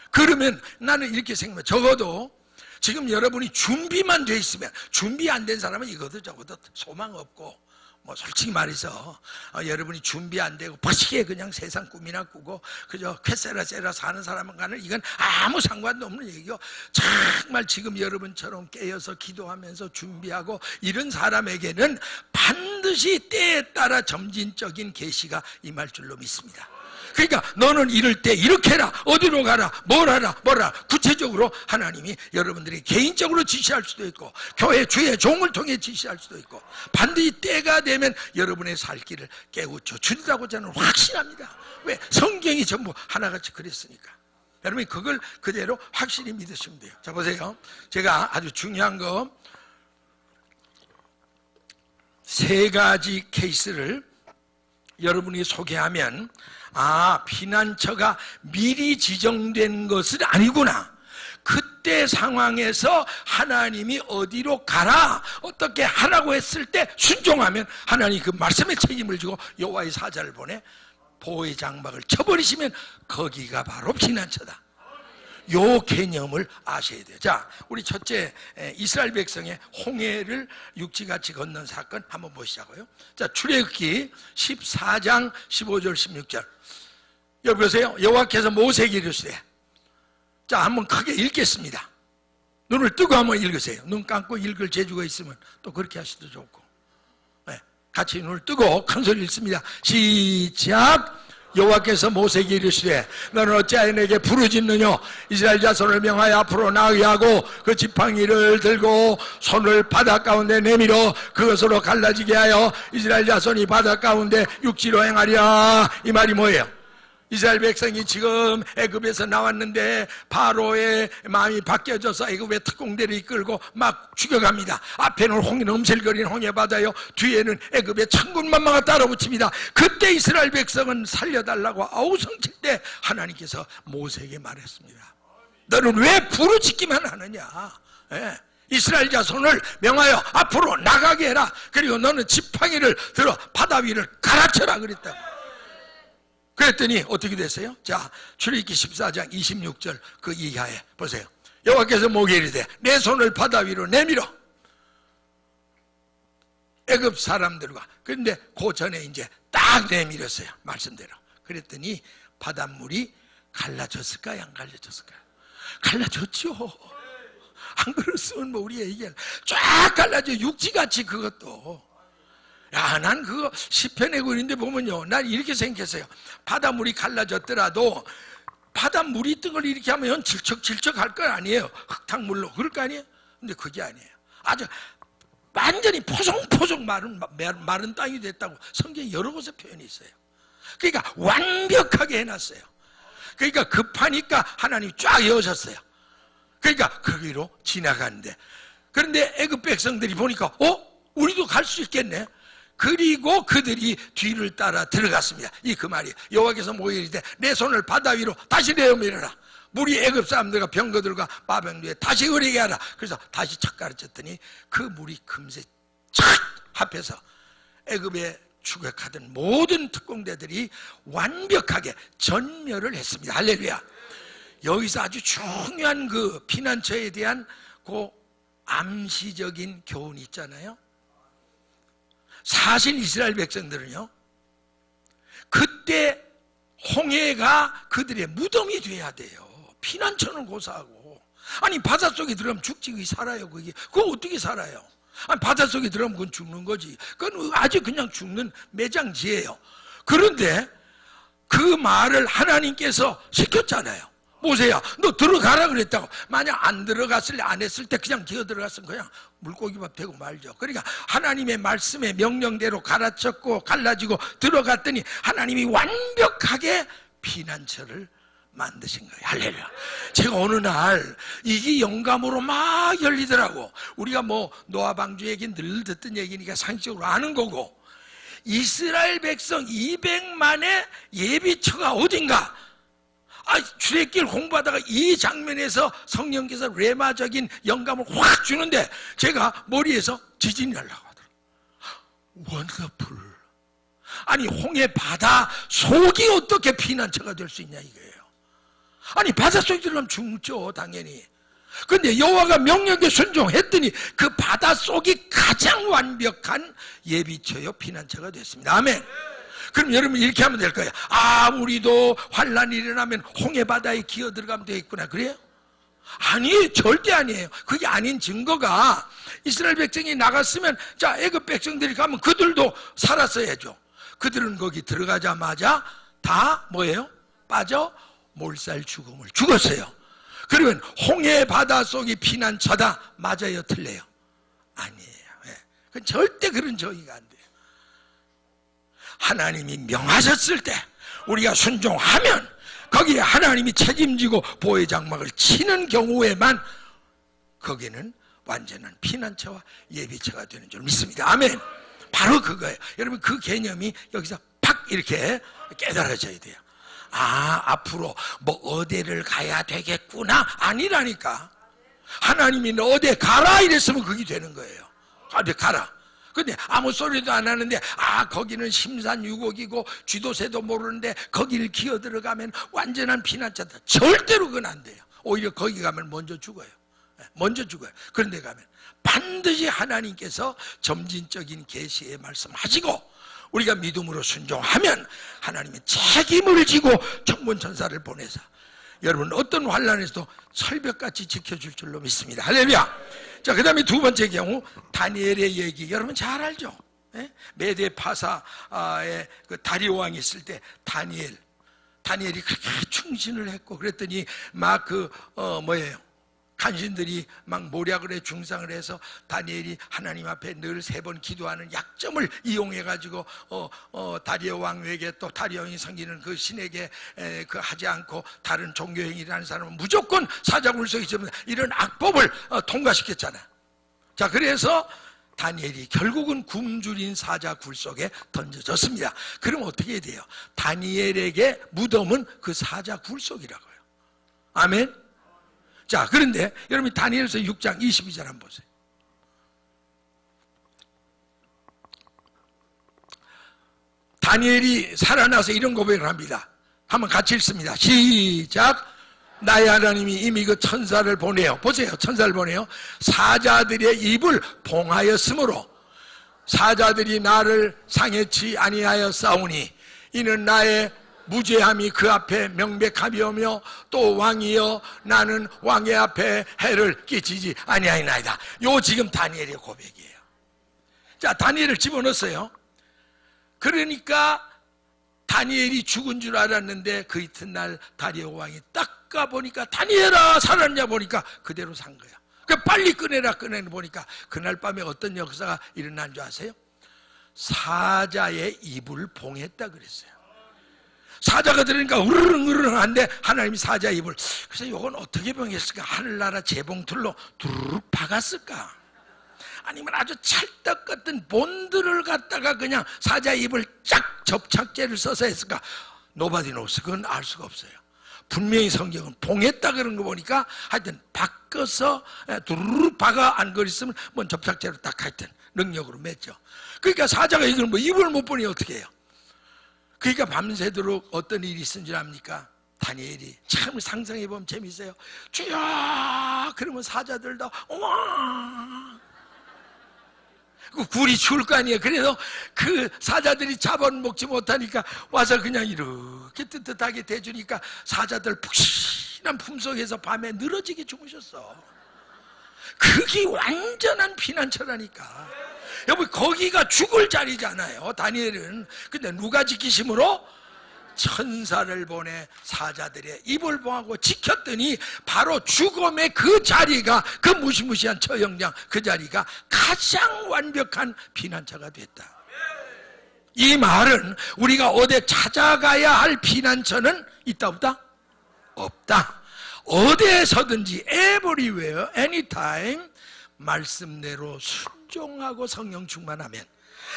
그러면 나는 이렇게 생각해요. 적어도 지금 여러분이 준비만 돼 있으면, 준비 안 된 사람은 이것도 저것도 소망 없고, 뭐 솔직히 말해서 여러분이 준비 안 되고 버시게 그냥 세상 꿈이나 꾸고 그저 쾌세라 사는 사람과는 이건 아무 상관도 없는 얘기고, 정말 지금 여러분처럼 깨어서 기도하면서 준비하고 이런 사람에게는 반드시 때에 따라 점진적인 계시가 임할 줄로 믿습니다. 그러니까 너는 이럴 때 이렇게 해라, 어디로 가라, 뭘 하라, 구체적으로 하나님이 여러분들이 개인적으로 지시할 수도 있고 교회 주의 종을 통해 지시할 수도 있고, 반드시 때가 되면 여러분의 살 길을 깨우쳐 주리라고 저는 확신합니다. 왜? 성경이 전부 하나같이 그랬으니까. 여러분이 그걸 그대로 확실히 믿으시면 돼요. 자, 보세요. 제가 아주 중요한 거 3가지 케이스를 여러분이 소개하면, 피난처가 미리 지정된 것은 아니구나. 그때 상황에서 하나님이 어디로 가라, 어떻게 하라고 했을 때 순종하면 하나님이 그 말씀의 책임을 지고 여호와의 사자를 보내 보호의 장막을 쳐버리시면 거기가 바로 피난처다. 요 개념을 아셔야 돼요. 자, 우리 첫째 이스라엘 백성의 홍해를 육지같이 건넌 사건 한번 보시자고요. 자, 출애굽기 14장 15절 16절. 여기 보세요. 여호와께서 모세에게 이르시되, 자, 한번 크게 읽겠습니다. 눈을 뜨고 한번 읽으세요. 눈 감고 읽을 재주가 있으면 또 그렇게 하셔도 좋고, 같이 눈을 뜨고 큰 소리 읽습니다. 시작. 여호와께서 모세에게 이르시되, 너는 어찌하여 내게 부르짖느냐? 이스라엘 자손을 명하여 앞으로 나가게 하고 그 지팡이를 들고 손을 바다 가운데 내밀어 그것으로 갈라지게 하여 이스라엘 자손이 바다 가운데 육지로 행하리라. 이 말이 뭐예요? 이스라엘 백성이 지금 애굽에서 나왔는데 바로의 마음이 바뀌어져서 애굽의 특공대를 이끌고 막 죽여갑니다. 앞에는 홍해, 넘실거리는 홍해바다요, 뒤에는 애굽의 천군만마가 따라붙입니다. 그때 이스라엘 백성은 살려달라고 아우성칠 때 하나님께서 모세에게 말했습니다. 너는 왜 부르짖기만 하느냐? 이스라엘 자손을 명하여 앞으로 나가게 해라. 그리고 너는 지팡이를 들어 바다 위를 갈아쳐라 그랬다고. 그랬더니 어떻게 됐어요? 자, 출애굽기 14장 26절 그 이하에 보세요. 여호와께서 모세에게 이르되, 내 손을 바다 위로 내밀어. 애굽 사람들과. 그런데 그 전에 이제 딱 내밀었어요. 말씀대로. 그랬더니 바닷물이 갈라졌을까요? 안 갈라졌을까요? 갈라졌죠. 안 그랬으면 뭐 우리의 얘기는 쫙 갈라져. 육지같이 그것도. 야, 난 그거 시편에 그런데 보면요, 난 이렇게 생각했어요. 바닷물이 갈라졌더라도 바닷물이 있던 걸 이렇게 하면 질척질척 할 거 아니에요. 흙탕물로 그럴 거 아니에요. 근데 그게 아니에요. 아주 완전히 포송포송 마른 땅이 됐다고 성경에 여러 곳에 표현이 있어요. 그러니까 완벽하게 해놨어요. 그러니까 급하니까 하나님이 쫙 여셨어요. 그러니까 거기로 지나가는데, 그런데 애굽 백성들이 보니까 우리도 갈 수 있겠네. 그리고 그들이 뒤를 따라 들어갔습니다. 이 그 말이에요. 여호와께서 모이르되 내 손을 바다 위로 다시 내어 밀어라. 물이 애굽 사람들과 병거들과 마병들에 다시 흐르게 하라. 그래서 다시 착 가르쳤더니 그 물이 금세 착 합해서 애굽에 추격하던 모든 특공대들이 완벽하게 전멸을 했습니다. 할렐루야. 여기서 아주 중요한 그 피난처에 대한 그 암시적인 교훈이 있잖아요. 사실 이스라엘 백성들은요, 그때 홍해가 그들의 무덤이 돼야 돼요. 피난처는 고사하고. 아니 바닷속에 들어가면 죽지 살아요. 그거 어떻게 살아요? 아니 바닷속에 들어가면 그건 죽는 거지. 그건 아주 그냥 죽는 매장지예요. 그런데 그 말을 하나님께서 시켰잖아요. 모세야, 너 들어가라 그랬다고. 만약 안 들어갔을래, 안 했을 때 그냥 기어 들어갔으면 그냥 물고기밥 되고 말죠. 그러니까 하나님의 말씀의 명령대로 갈아쳤고 갈라지고 들어갔더니 하나님이 완벽하게 피난처를 만드신 거예요. 할렐루야. 제가 어느 날 이게 영감으로 막 열리더라고. 우리가 뭐 노아 방주 얘기 늘 듣던 얘기니까 상식적으로 아는 거고, 이스라엘 백성 200만의 예비처가 어딘가. 출애굽기를 공부하다가 이 장면에서 성령께서 레마적인 영감을 확 주는데 제가 머리에서 지진이 나려고 하더라고요. 원더풀. 아니 홍해 바다 속이 어떻게 피난처가 될 수 있냐 이거예요. 아니 바닷속에 들어가면 죽죠 당연히. 근데 여호와가 명령에 순종했더니 그 바닷속이 가장 완벽한 예비처요 피난처가 됐습니다. 아멘. 그럼 여러분 이렇게 하면 될 거예요. 우리도 환란이 일어나면 홍해바다에 기어 들어가면 되겠구나. 그래요? 아니, 절대 아니에요. 그게 아닌 증거가 이스라엘 백성이 나갔으면 자 애굽 백성들이 가면 그들도 살았어야죠. 그들은 거기 들어가자마자 다 뭐예요? 빠져 몰살 죽음을 죽었어요. 그러면 홍해바다 속이 피난처다. 맞아요? 틀려요? 아니에요. 그건 절대 그런 저기가 안 돼요. 하나님이 명하셨을 때 우리가 순종하면 거기에 하나님이 책임지고 보호의 장막을 치는 경우에만 거기는 완전한 피난처와 예비처가 되는 줄 믿습니다. 아멘. 바로 그거예요. 여러분 그 개념이 여기서 팍 이렇게 깨달아져야 돼요. 앞으로 뭐 어디를 가야 되겠구나 아니라니까. 하나님이 너 어디 가라 이랬으면 그게 되는 거예요. 어디 가라. 근데 아무 소리도 안 하는데 거기는 심산유곡이고 쥐도새도 모르는데 거기를 기어 들어가면 완전한 피난처다. 절대로 그건 안 돼요. 오히려 거기 가면 먼저 죽어요. 먼저 죽어요. 그런 데 가면 반드시 하나님께서 점진적인 계시의 말씀하시고 우리가 믿음으로 순종하면 하나님의 책임을 지고 천군천사를 보내서 여러분 어떤 환난에서도 철벽같이 지켜줄 줄로 믿습니다. 할렐루야. 자, 그 다음에 두 번째 경우 다니엘의 얘기 여러분 잘 알죠? 메데 파사의 그 다리오 왕이 있을 때 다니엘이 그렇게 충신을 했고 그랬더니 막 간신들이 막 모략을 해 중상을 해서 다니엘이 하나님 앞에 늘 3번 기도하는 약점을 이용해가지고 다리오 왕에게 또 다리오 왕이 섬기는 그 신에게 그 하지 않고 다른 종교행위를 사람은 무조건 사자굴석이 있으면 이런 악법을 통과시켰잖아요. 자, 그래서 다니엘이 결국은 굶주린 사자굴 속에 던져졌습니다. 그럼 어떻게 돼요? 다니엘에게 무덤은 그 사자굴 속이라고요. 아멘. 자, 그런데 여러분 다니엘서 6장 22절 한번 보세요. 다니엘이 살아나서 이런 고백을 합니다. 한번 같이 읽습니다. 시작. 나의 하나님이 이미 그 천사를 보내요. 보세요. 천사를 보내요. 사자들의 입을 봉하였으므로 사자들이 나를 상해치 아니하여 싸우니 이는 나의 무죄함이 그 앞에 명백하며 또 왕이여 나는 왕의 앞에 해를 끼치지 아니하나이다. 요 지금 다니엘의 고백이에요. 자, 다니엘을 집어넣었어요. 그러니까 다니엘이 죽은 줄 알았는데 그 이튿날 다리오 왕이 딱 가보니까 다니엘아 살았냐 보니까 그대로 산 거야. 그러니까 빨리 꺼내라 보니까 그날 밤에 어떤 역사가 일어난 줄 아세요? 사자의 입을 봉했다 그랬어요. 사자가 들으니까 으르렁으르렁한데 하나님이 사자의 입을, 그래서 이건 어떻게 봉했을까? 하늘나라 재봉틀로 두루룩 박았을까? 아니면 아주 찰떡 같은 본드를 갖다가 그냥 사자의 입을 쫙 접착제를 써서 했을까? Nobody knows. 그건 알 수가 없어요. 분명히 성경은 봉했다 그런 거 보니까 하여튼 바꿔서 두루룩 박아 안 그랬으면 뭐 접착제로 딱 하여튼 능력으로 맺죠. 그러니까 사자가 이걸 뭐 입을 못 보니 어떻게 해요? 그러니까 밤새도록 어떤 일이 있은 줄 압니까? 다니엘이 참 상상해보면 재밌어요. 주야 그러면 사자들 다 어머 그 굴이 추울 거 아니에요. 그래서 그 사자들이 잡아먹지 못하니까 와서 그냥 이렇게 뜨뜻하게 대주니까 사자들 푹신한 품속에서 밤에 늘어지게 주무셨어. 그게 완전한 피난처라니까. 여러분 거기가 죽을 자리잖아요 다니엘은. 근데 누가 지키심으로? 천사를 보내 사자들의 입을 봉하고 지켰더니 바로 죽음의 그 자리가, 그 무시무시한 처형장 그 자리가 가장 완벽한 피난처가 됐다. 이 말은 우리가 어디 찾아가야 할 피난처는 있다 없다? 없다. 어디에서든지 everywhere, anytime 말씀대로 순종하고 성령 충만하면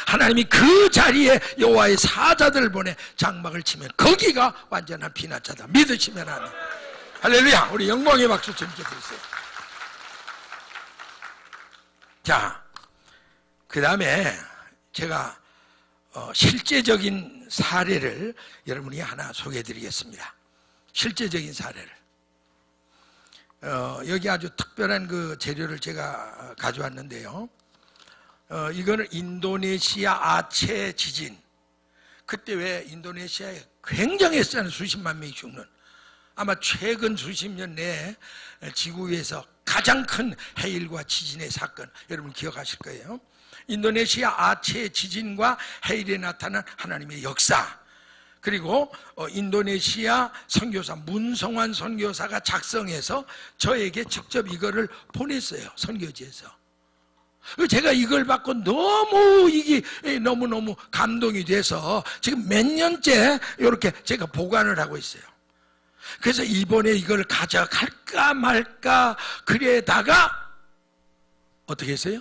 하나님이 그 자리에 여호와의 사자들을 보내 장막을 치면 거기가 완전한 피난처다. 믿으시면 하는. 할렐루야. 우리 영광의 박수 주님께 드리세요. 자, 그 다음에 제가 실제적인 사례를 여러분이 하나 소개해 드리겠습니다. 실제적인 사례를. 여기 아주 특별한 그 재료를 제가 가져왔는데요. 이거는 인도네시아 아체 지진. 그때 왜 인도네시아에 굉장했잖아요. 수십만 명이 죽는. 아마 최근 수십 년 내에 지구 위에서 가장 큰 해일과 지진의 사건, 여러분 기억하실 거예요. 인도네시아 아체 지진과 해일에 나타난 하나님의 역사, 그리고 인도네시아 선교사 문성환 선교사가 작성해서 저에게 직접 이거를 보냈어요. 선교지에서. 제가 이걸 받고 이게 너무너무 감동이 돼서 지금 몇 년째 이렇게 제가 보관을 하고 있어요. 그래서 이번에 이걸 가져갈까 말까 그래다가 어떻게 했어요?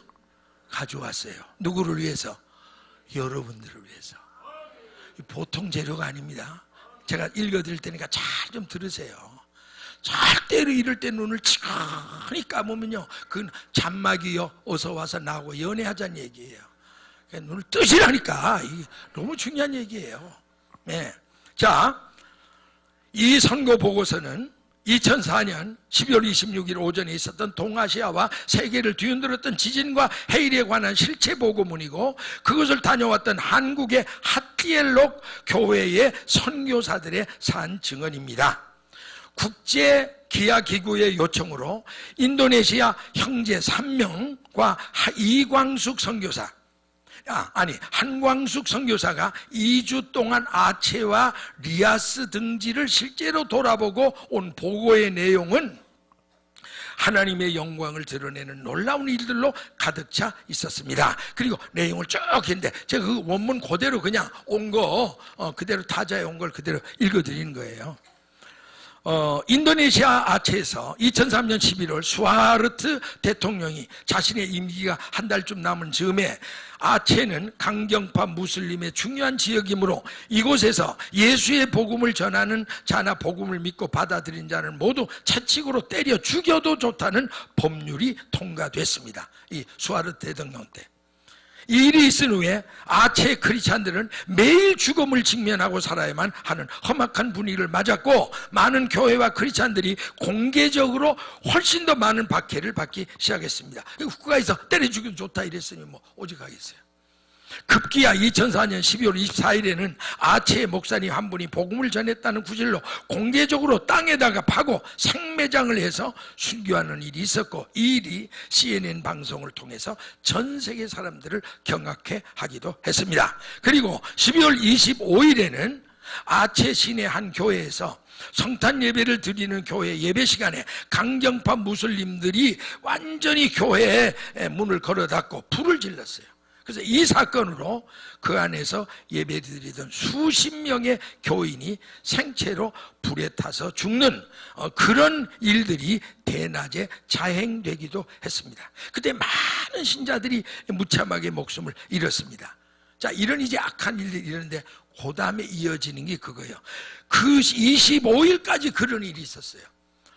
가져왔어요. 누구를 위해서? 여러분들을 위해서. 보통 재료가 아닙니다. 제가 읽어드릴 테니까 잘 좀 들으세요. 절대로 이럴 때 눈을 치근히 감으면요, 그 잔막이요 어서 와서 나하고 연애하자는 얘기예요. 눈을 뜨시라니까. 이게 너무 중요한 얘기예요. 네. 자, 이 선거 보고서는 2004년 12월 26일 오전에 있었던 동아시아와 세계를 뒤흔들었던 지진과 해일에 관한 실체 보고문이고, 그것을 다녀왔던 한국의 핫기엘록 교회의 선교사들의 산 증언입니다. 국제기아기구의 요청으로 인도네시아 형제 3명과 이광숙 선교사, 한광숙 선교사가 2주 동안 아체와 리아스 등지를 실제로 돌아보고 온 보고의 내용은 하나님의 영광을 드러내는 놀라운 일들로 가득 차 있었습니다. 그리고 내용을 쭉 했는데 제가 그 원문 그대로 그냥 온 거 그대로 타자에 온 걸 그대로 읽어드리는 거예요. 인도네시아 아체에서 2003년 11월 수하르트 대통령이 자신의 임기가 한 달쯤 남은 즈음에 아체는 강경파 무슬림의 중요한 지역이므로 이곳에서 예수의 복음을 전하는 자나 복음을 믿고 받아들인 자를 모두 채찍으로 때려 죽여도 좋다는 법률이 통과됐습니다. 이 수하르트 대통령 때. 이 일이 있은 후에 아체 크리스찬들은 매일 죽음을 직면하고 살아야만 하는 험악한 분위기를 맞았고, 많은 교회와 크리스찬들이 공개적으로 훨씬 더 많은 박해를 받기 시작했습니다. 국가에서 때려 죽여도 좋다 이랬으니 뭐 오직하겠어요. 급기야 2004년 12월 24일에는 아체 목사님 한 분이 복음을 전했다는 구실로 공개적으로 땅에다가 파고 생매장을 해서 순교하는 일이 있었고, 이 일이 CNN 방송을 통해서 전 세계 사람들을 경악해 하기도 했습니다. 그리고 12월 25일에는 아체 시내 한 교회에서 성탄 예배를 드리는 교회 예배 시간에 강경파 무슬림들이 완전히 교회에 문을 걸어 닫고 불을 질렀어요. 그래서 이 사건으로 그 안에서 예배드리던 수십 명의 교인이 생체로 불에 타서 죽는 그런 일들이 대낮에 자행되기도 했습니다. 그때 많은 신자들이 무참하게 목숨을 잃었습니다. 자, 이런 이제 악한 일들이 이러는데 그 다음에 이어지는 게 그거예요. 그 25일까지 그런 일이 있었어요.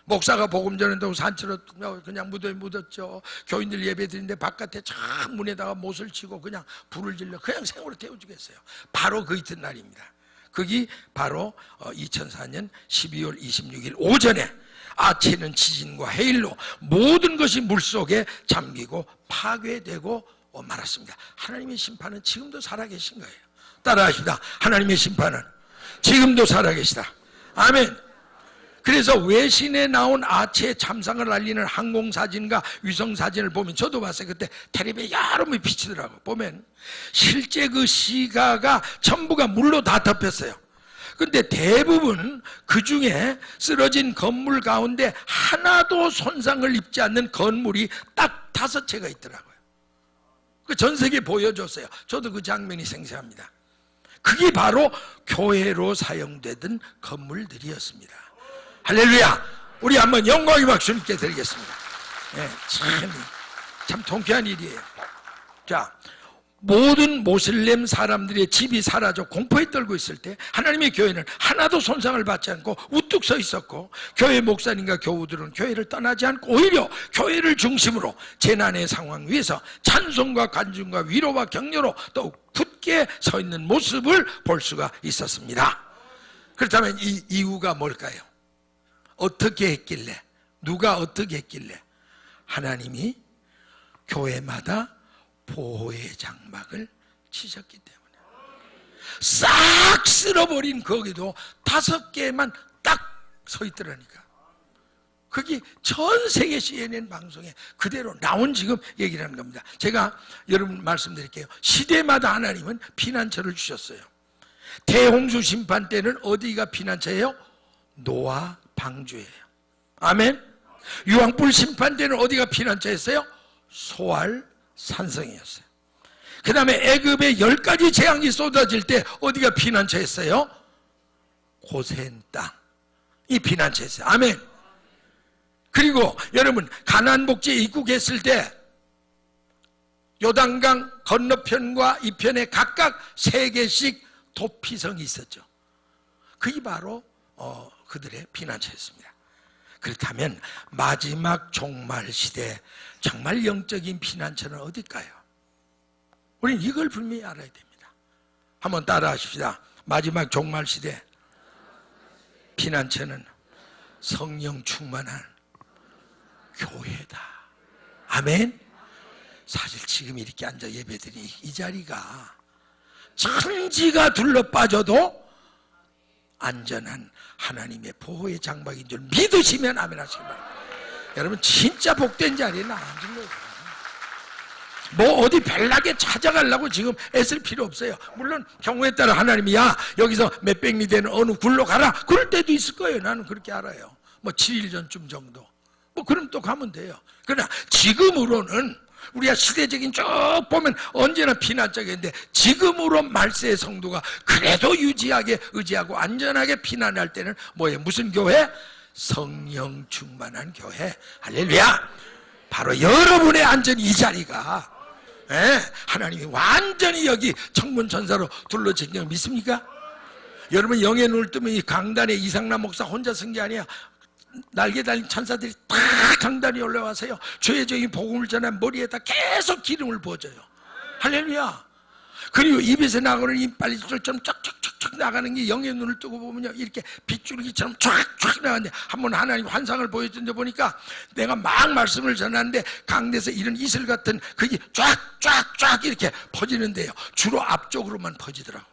목사가 복음 전한다고 산채로 그냥 무덤에 묻었죠. 교인들 예배 드리는데 바깥에 참 문에다가 못을 치고 그냥 불을 질러 그냥 생으로 태워주겠어요. 바로 그 이튿날입니다. 그게 바로 2004년 12월 26일 오전에 아체는 지진과 해일로 모든 것이 물속에 잠기고 파괴되고 말았습니다. 하나님의 심판은 지금도 살아계신 거예요. 따라하십니다. 하나님의 심판은 지금도 살아계시다. 아멘. 그래서 외신에 나온 아체 참상을 알리는 항공사진과 위성사진을 보면, 저도 봤어요. 그때 텔레비에 여러 번 비치더라고요. 보면 실제 그 시가가 전부가 물로 다 덮였어요. 근데 대부분 그 중에 쓰러진 건물 가운데 하나도 손상을 입지 않는 건물이 딱 5채가 있더라고요. 그 전 세계에 보여줬어요. 저도 그 장면이 생생합니다. 그게 바로 교회로 사용되던 건물들이었습니다. 할렐루야! 우리 한번 영광의 박수 주님께 드리겠습니다. 네, 참 통쾌한 일이에요. 자, 모든 모슬렘 사람들의 집이 사라져 공포에 떨고 있을 때 하나님의 교회는 하나도 손상을 받지 않고 우뚝 서 있었고, 교회 목사님과 교우들은 교회를 떠나지 않고 오히려 교회를 중심으로 재난의 상황 위에서 찬송과 간증과 위로와 격려로 더욱 굳게 서 있는 모습을 볼 수가 있었습니다. 그렇다면 이 이유가 뭘까요? 어떻게 했길래, 누가 어떻게 했길래 하나님이 교회마다 보호의 장막을 치셨기 때문에 싹 쓸어버린 거기도 5개만 딱 서 있더라니까. 그게 전 세계 CNN 방송에 그대로 나온 지금 얘기를 하는 겁니다. 제가 여러분 말씀드릴게요. 시대마다 하나님은 피난처를 주셨어요. 대홍수 심판 때는 어디가 피난처예요? 노아 방주예요. 아멘. 유황불 심판 때는 어디가 피난처였어요? 소알 산성이었어요. 그 다음에 애굽에 10가지 재앙이 쏟아질 때 어디가 피난처였어요? 고센 땅이 피난처였어요. 아멘. 그리고 여러분 가나안 복지에 입국했을 때 요단강 건너편과 이편에 각각 3개씩 도피성이 있었죠. 그게 바로 그들의 피난처였습니다. 그렇다면 마지막 종말 시대 정말 영적인 피난처는 어딜까요? 우리는 이걸 분명히 알아야 됩니다. 한번 따라 하십시다. 마지막 종말 시대 피난처는 성령 충만한 교회다. 아멘. 사실 지금 이렇게 앉아 예배드리니 이 자리가 천지가 둘러빠져도 안전한 하나님의 보호의 장막인 줄 믿으시면 아멘 하시기 바랍니다. 여러분 진짜 복된 자리에 나 앉은 거예요. 뭐 어디 별나게 찾아가려고 지금 애쓸 필요 없어요. 물론 경우에 따라 하나님이 야 여기서 몇백 리 되는 어느 굴로 가라 그럴 때도 있을 거예요. 나는 그렇게 알아요. 뭐 7일 전쯤 정도 뭐 그럼 또 가면 돼요. 그러나 지금으로는 우리가 시대적인 쭉 보면 언제나 피난처인데, 지금으로 말세의 성도가 그래도 유지하게 의지하고 안전하게 피난할 때는 뭐예요? 무슨 교회? 성령 충만한 교회. 할렐루야. 바로 여러분의 안전이 이 자리가 하나님이 완전히 여기 청문천사로 둘러진 걸 믿습니까? 여러분 영의 눈을 뜨면 이 강단에 이상남 목사 혼자 쓴 게 아니야. 날개 달린 천사들이 다 강단에 올라와서요 죄적인 복음을 전한 머리에다 계속 기름을 부어줘요. 할렐루야. 그리고 입에서 나가는 이빨리처럼 쫙쫙쫙쫙 나가는 게 영의 눈을 뜨고 보면요, 이렇게 빗줄기처럼 쫙쫙 나가는데, 한번 하나님 환상을 보여준 데 보니까 내가 막 말씀을 전하는데 강대에서 이런 이슬 같은 그게 쫙쫙쫙 이렇게 퍼지는데요, 주로 앞쪽으로만 퍼지더라고.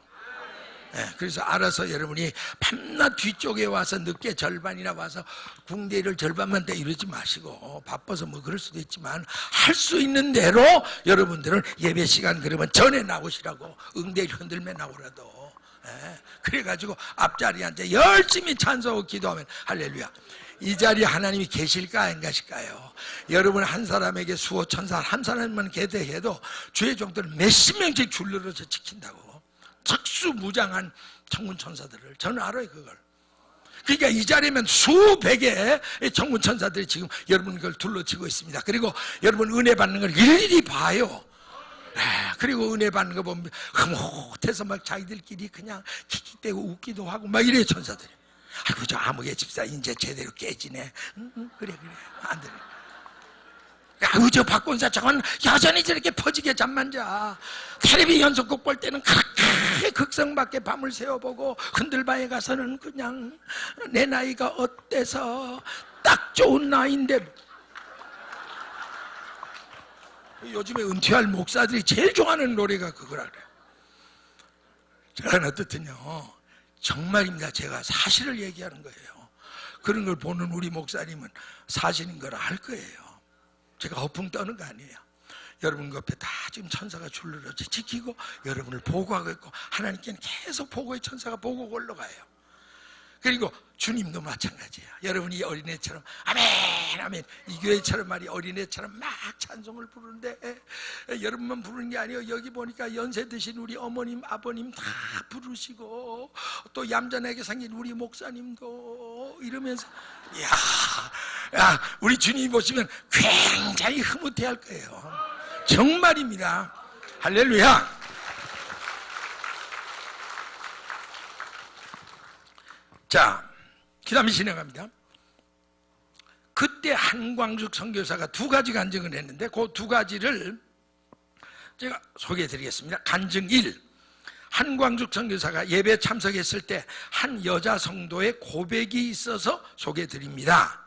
네, 그래서 알아서 여러분이 밤낮 뒤쪽에 와서 늦게 절반이나 와서 궁대를 절반만 때 이러지 마시고, 바빠서 뭐 그럴 수도 있지만 할 수 있는 대로 여러분들은 예배 시간 그러면 전에 나오시라고, 응대를 흔들며 나오라도. 네, 그래가지고 앞자리에 앉아 열심히 찬송하고 기도하면 할렐루야. 이 자리에 하나님이 계실까 안 계실까요? 여러분 한 사람에게 수호 천사 한 사람만 계대해도 주의 종들을 몇십 명씩 줄르러서 지킨다고. 특수무장한 천군천사들을 저는 알아요, 그걸. 그러니까 이 자리에면 수백의 천군천사들이 지금 여러분 그걸 둘러치고 있습니다. 그리고 여러분 은혜 받는 걸 일일이 봐요. 그리고 은혜 받는 거 보면 흐뭇해서 막 자기들끼리 그냥 킥킥대고 웃기도 하고 막 이래요, 천사들이. 아이고, 저 아무개 집사 이제 제대로 깨지네. 그래 안 돼. 아우, 저 박권사 저건 여전히 저렇게 퍼지게 잠만 자. 텔레비 연속곡 볼 때는 그렇게 극성밖에 밤을 새워보고 흔들바에 가서는 그냥 내 나이가 어때서 딱 좋은 나이인데. 요즘에 은퇴할 목사들이 제일 좋아하는 노래가 그거라 그래. 저는 어떻든요, 정말입니다. 제가 사실을 얘기하는 거예요. 그런 걸 보는 우리 목사님은 사실인 걸 알 거예요. 제가 허풍 떠는 거 아니에요. 여러분 옆에 다 지금 천사가 줄르러 지키고 여러분을 보고하고 있고, 하나님께는 계속 보고의 천사가 보고 올라가요. 그리고 주님도 마찬가지예요. 여러분이 어린애처럼 아멘 아멘, 이 교회처럼 말이 어린애처럼 막 찬송을 부르는데, 여러분만 부르는 게 아니에요. 여기 보니까 연세 드신 우리 어머님 아버님 다 부르시고, 또 얌전하게 생긴 우리 목사님도 이러면서, 야, 우리 주님 보시면 굉장히 흐뭇해할 거예요. 정말입니다. 할렐루야. 자, 그 다음에 진행합니다. 그때 한광숙 선교사가 두 가지 간증을 했는데, 그 두 가지를 제가 소개해 드리겠습니다. 간증 1. 한광숙 선교사가 예배 참석했을 때 한 여자 성도의 고백이 있어서 소개해 드립니다.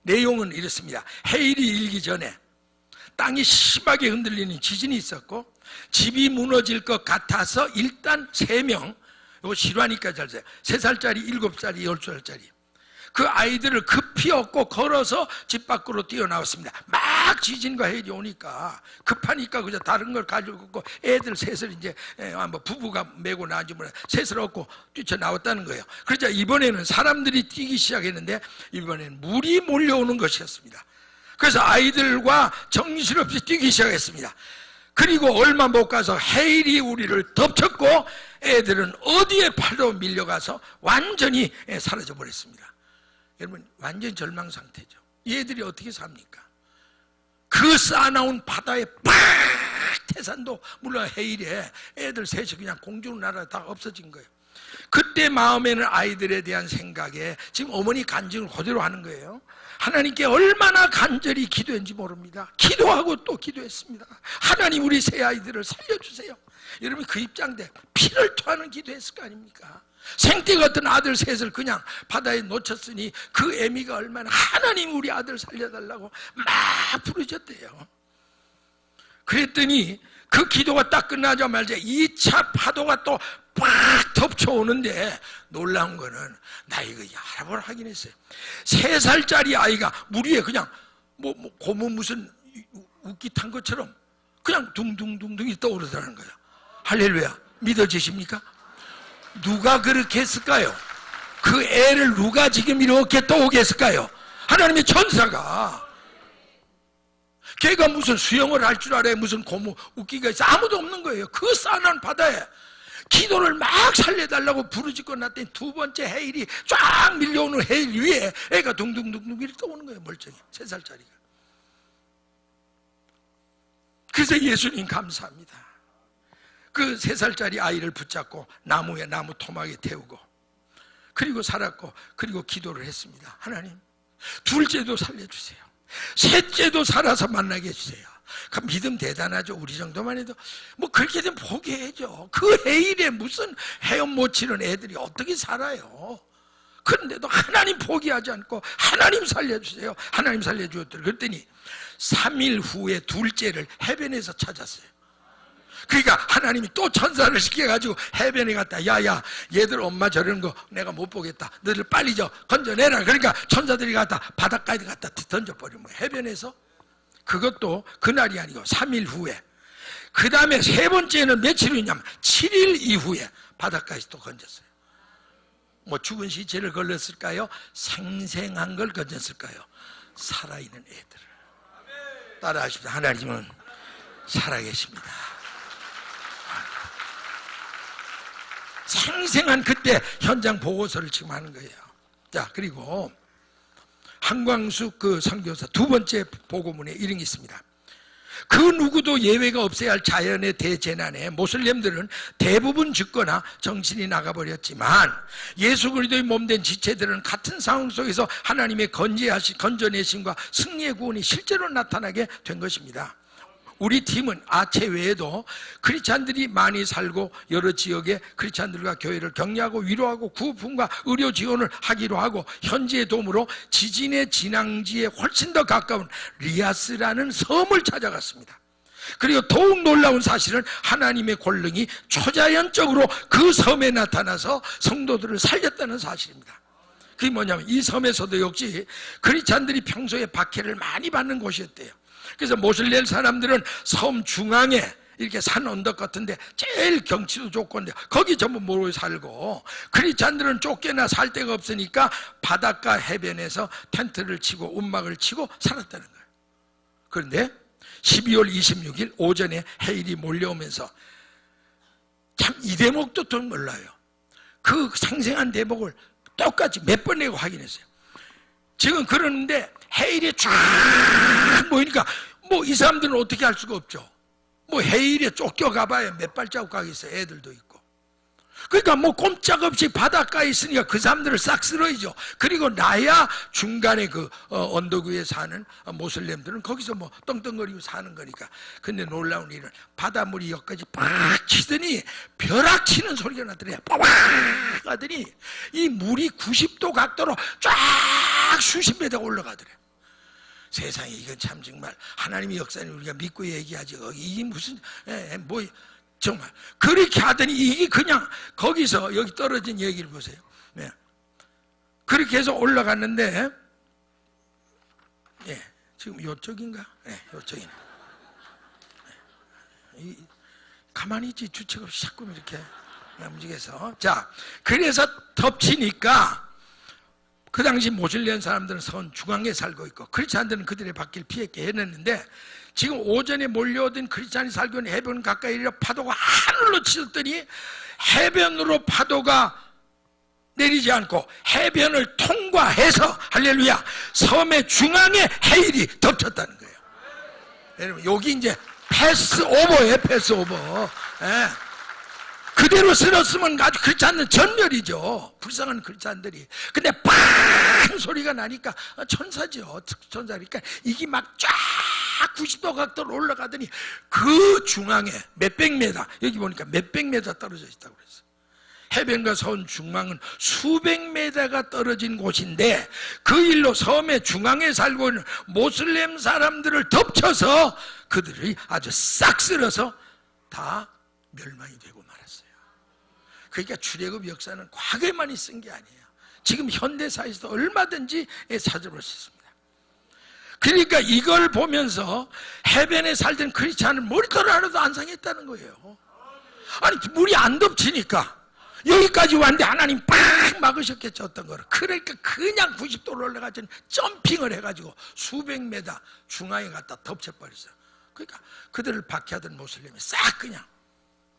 내용은 이렇습니다. 해일이 일기 전에 땅이 심하게 흔들리는 지진이 있었고, 집이 무너질 것 같아서 일단 3명, 이거 실화니까 잘 돼요. 3살짜리, 7살짜리, 10살짜리 그 아이들을 급히 업고 걸어서 집 밖으로 뛰어나왔습니다. 막 지진과 해일이 오니까 급하니까 그저 다른 걸 가지고 없고, 애들 셋을 이제 뭐 부부가 메고 나지 뭐 셋을 업고 뛰쳐나왔다는 거예요. 그러자 이번에는 사람들이 뛰기 시작했는데, 이번에는 물이 몰려오는 것이었습니다. 그래서 아이들과 정신없이 뛰기 시작했습니다. 그리고 얼마 못 가서 해일이 우리를 덮쳤고, 애들은 어디에 팔로 밀려가서 완전히 사라져 버렸습니다. 여러분, 완전 절망 상태죠. 얘들이 어떻게 삽니까? 그 쌓아놓은 바다에 팍 태산도 물론 해일에 애들 셋이 그냥 공중을 날아 다 없어진 거예요. 그때 마음에는 아이들에 대한 생각에 지금 어머니 간증을 그대로 하는 거예요. 하나님께 얼마나 간절히 기도했는지 모릅니다. 기도하고 또 기도했습니다. 하나님, 우리 새 아이들을 살려주세요. 여러분, 그 입장대 피를 토하는 기도했을 거 아닙니까? 생떼 같은 아들 셋을 그냥 바다에 놓쳤으니 그 애미가 얼마나 하나님 우리 아들 살려달라고 막 부르셨대요. 그랬더니 그 기도가 딱 끝나자마자 2차 파도가 또 팍 덮쳐오는데, 놀라운 거는 나 이거 여러 번 하긴 했어요. 3살짜리 아이가 물 위에 그냥 고무 무슨 웃기 탄 것처럼 그냥 둥둥둥둥이 떠오르더라는 거예요. 할렐루야. 믿어지십니까? 누가 그렇게 했을까요? 그 애를 누가 지금 이렇게 떠오게 했을까요? 하나님의 천사가. 걔가 무슨 수영을 할 줄 알아요? 무슨 고무 웃기가 있어? 아무도 없는 거예요. 그 싸한 바다에 기도를 막 살려달라고 부르짖고 났더니 두 번째 해일이 쫙 밀려오는 해일 위에 애가 둥둥둥둥 이렇게 떠오는 거예요. 멀쩡히 3살짜리가. 그래서 예수님 감사합니다. 그 3살짜리 아이를 붙잡고 나무 토막에 태우고, 그리고 살았고, 그리고 기도를 했습니다. 하나님, 둘째도 살려주세요. 셋째도 살아서 만나게 해주세요. 그 믿음 대단하죠. 우리 정도만 해도 뭐 그렇게 되면 포기해야죠. 그 해일에 무슨 헤엄 못 치는 애들이 어떻게 살아요? 그런데도 하나님 포기하지 않고 하나님 살려주세요. 하나님 살려주었더니 그랬더니 3일 후에 둘째를 해변에서 찾았어요. 그러니까 하나님이 또 천사를 시켜가지고 해변에 갔다. 야야, 얘들 엄마 저러는 거 내가 못 보겠다. 너희들 빨리 건져내라. 그러니까 천사들이 갔다 바닷가에 갖다 던져버린 거예요. 해변에서. 그것도 그날이 아니고 3일 후에. 그 다음에 세 번째는 며칠 후냐면 7일 이후에 바닷가에서 또 건졌어요. 뭐 죽은 시체를 걸렸을까요? 생생한 걸 건졌을까요? 살아있는 애들을. 따라하십시오. 하나님은 살아계십니다. 생생한 그때 현장 보고서를 지금 하는 거예요. 자, 그리고 한광숙 그 선교사 두 번째 보고문에 이런 게 있습니다. 그 누구도 예외가 없어야 할 자연의 대재난에 모슬렘들은 대부분 죽거나 정신이 나가버렸지만 예수 그리스도의 몸된 지체들은 같은 상황 속에서 하나님의 건져내심과 승리의 구원이 실제로 나타나게 된 것입니다. 우리 팀은 아체 외에도 크리스찬들이 많이 살고 여러 지역에 크리스찬들과 교회를 격려하고 위로하고 구호품과 의료 지원을 하기로 하고 현지의 도움으로 지진의 진앙지에 훨씬 더 가까운 리아스라는 섬을 찾아갔습니다. 그리고 더욱 놀라운 사실은 하나님의 권능이 초자연적으로 그 섬에 나타나서 성도들을 살렸다는 사실입니다. 그게 뭐냐면 이 섬에서도 역시 크리스찬들이 평소에 박해를 많이 받는 곳이었대요. 그래서 모슬렘 사람들은 섬 중앙에 이렇게 산 언덕 같은데 제일 경치도 좋고 한데 거기 전부 모여 살고 크리스찬들은 쫓겨나 살 데가 없으니까 바닷가 해변에서 텐트를 치고 움막을 치고 살았다는 거예요. 그런데 12월 26일 오전에 해일이 몰려오면서 참 이 대목도 좀 몰라요. 그 생생한 대목을 똑같이 몇 번 내고 확인했어요. 지금 그러는데 해일이 쫙 보이니까 뭐 이 사람들은 어떻게 할 수가 없죠. 뭐 해일에 쫓겨가봐야 몇 발자국 가겠어요. 애들도 있고. 그러니까 뭐 꼼짝없이 바닷가에 있으니까 그 사람들을 싹 쓸어야죠. 그리고 나야 중간에 그 언덕 위에 사는 모슬렘들은 거기서 뭐 떵떵거리고 사는 거니까. 근데 놀라운 일은 바닷물이 여기까지 팍 치더니 벼락 치는 소리가 나더래요. 빠박 하더니 이 물이 90도 각도로 쫙 수십 미터 올라가더래요. 세상에 이건 참 정말 하나님의 역사는 우리가 믿고 얘기하지. 이게 무슨 뭐 정말 그렇게 하더니 이게 그냥 거기서 여기 떨어진 얘기를 보세요. 네. 그렇게 해서 올라갔는데 지금 요쪽인가? 요쪽이네. 가만히 있지 주책 없이 자꾸 이렇게 움직여서. 자, 그래서 덮치니까 그 당시 모슬렘 사람들은 선 중앙에 살고 있고 크리스찬들은 그들의 밖을 피했게 해냈는데 지금 오전에 몰려오던 크리스찬이 살고 있는 해변 가까이 이르러 파도가 하늘로 치더니 해변으로 파도가 내리지 않고 해변을 통과해서 할렐루야 섬의 중앙에 해일이 덮쳤다는 거예요. 여러분 여기 이제 패스오버예요. 패스오버. 그대로 쓸었으면 아주 크리스찬은 전멸이죠. 불쌍한 크리스찬들이. 근데 팡 소리가 나니까 천사죠. 천사니까 이게 막 쫙 90도 각도로 올라가더니 그 중앙에 몇백 메다, 여기 보니까 몇백 메다 떨어져 있다고 그랬어요. 해변과 섬 중앙은 수백 메다가 떨어진 곳인데 그 일로 섬의 중앙에 살고 있는 모슬렘 사람들을 덮쳐서 그들이 아주 싹 쓸어서 다 멸망이 되고 말았어요. 그러니까 출애굽 역사는 과거에만 있은 게 아니에요. 지금 현대사에서도 얼마든지 찾아볼 수 있습니다. 그러니까 이걸 보면서 해변에 살던 크리스찬은 머리털 하나도 안 상했다는 거예요. 아니 물이 안 덮치니까 여기까지 왔는데 하나님 팍 막으셨겠죠. 어떤 거를. 그러니까 그냥 90도로 올라가서 점핑을 해가지고 수백 메다 중앙에 갖다 덮쳐버렸어요. 그러니까 그들을 박해하던 모슬렘이 싹 그냥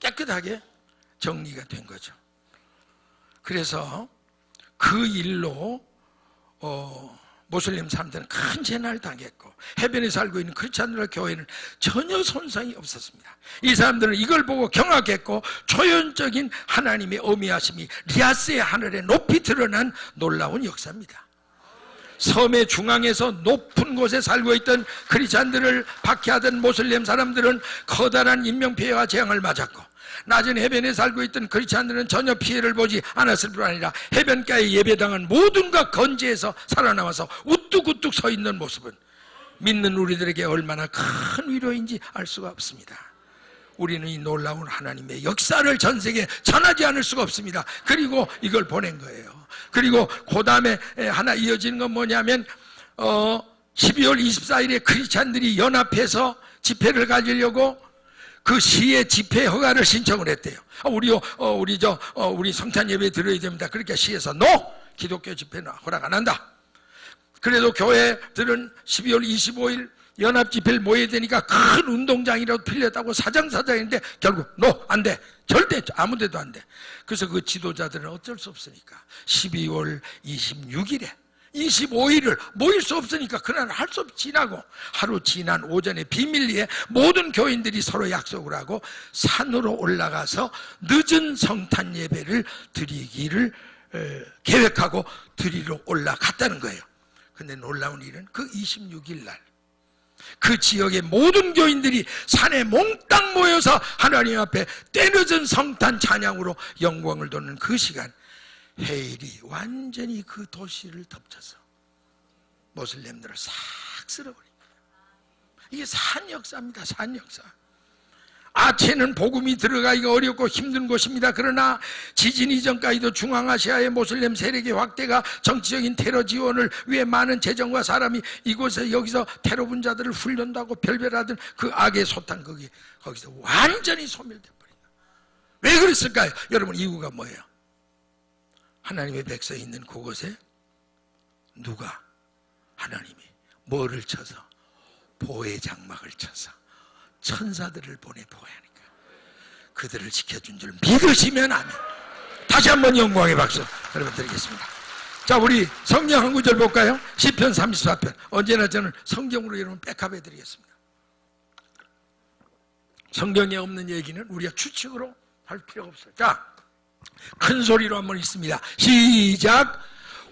깨끗하게 정리가 된 거죠. 그래서 그 일로 모슬렘 사람들은 큰 재난을 당했고 해변에 살고 있는 크리스찬들과 교회는 전혀 손상이 없었습니다. 이 사람들은 이걸 보고 경악했고 초연적인 하나님의 어미하심이 리아스의 하늘에 높이 드러난 놀라운 역사입니다. 섬의 중앙에서 높은 곳에 살고 있던 크리스찬들을 박해하던 모슬렘 사람들은 커다란 인명피해와 재앙을 맞았고, 낮은 해변에 살고 있던 크리스찬들은 전혀 피해를 보지 않았을 뿐 아니라 해변가에 예배당은 모든가 건재해서 살아남아서 우뚝우뚝 서 있는 모습은 믿는 우리들에게 얼마나 큰 위로인지 알 수가 없습니다. 우리는 이 놀라운 하나님의 역사를 전 세계에 전하지 않을 수가 없습니다. 그리고 이걸 보낸 거예요. 그리고 그 다음에 하나 이어지는 건 뭐냐면 12월 24일에 크리스찬들이 연합해서 집회를 가지려고 그 시의 집회 허가를 신청을 했대요. 우리 성찬 예배 드려야 됩니다. 그러니까 시에서 기독교 집회는 허락 안 한다. 그래도 교회들은 12월 25일 연합 집회를 모여야 되니까 큰 운동장이라도 빌렸다고 사장사장인데 결국 안 돼. 절대 아무 데도 안 돼. 그래서 그 지도자들은 어쩔 수 없으니까 12월 26일에 25일을 모일 수 없으니까 그날 할 수 없이 지나고, 하루 지난 오전에 비밀리에 모든 교인들이 서로 약속을 하고 산으로 올라가서 늦은 성탄 예배를 드리기를 계획하고 드리러 올라갔다는 거예요. 근데 놀라운 일은 그 26일 날 그 지역의 모든 교인들이 산에 몽땅 모여서 하나님 앞에 때늦은 성탄 찬양으로 영광을 돕는 그 시간, 해일이 완전히 그 도시를 덮쳐서 모슬렘들을 싹 쓸어버립니다. 이게 산 역사입니다. 산 역사. 아체는 복음이 들어가기가 어렵고 힘든 곳입니다. 그러나 지진 이전까지도 중앙아시아의 모슬렘 세력의 확대가 정치적인 테러 지원을 위해 많은 재정과 사람이 이곳에 여기서 테러 분자들을 훈련도 하고 별별하던 그 악의 소탕 거기서 완전히 소멸돼 버립니다. 왜 그랬을까요? 여러분, 이유가 뭐예요? 하나님의 백성이 있는 그곳에 누가, 하나님이 뭐를 쳐서? 보호의 장막을 쳐서 천사들을 보내 보호하니까 그들을 지켜준 줄 믿으시면 아멘. 다시 한번 영광의 박수 여러분 드리겠습니다. 자, 우리 성경 한 구절 볼까요? 시편 34편. 언제나 저는 성경으로 여러분 백합해 드리겠습니다. 성경에 없는 얘기는 우리가 추측으로 할 필요가 없어요. 자, 큰 소리로 한번 읽습니다. 시작.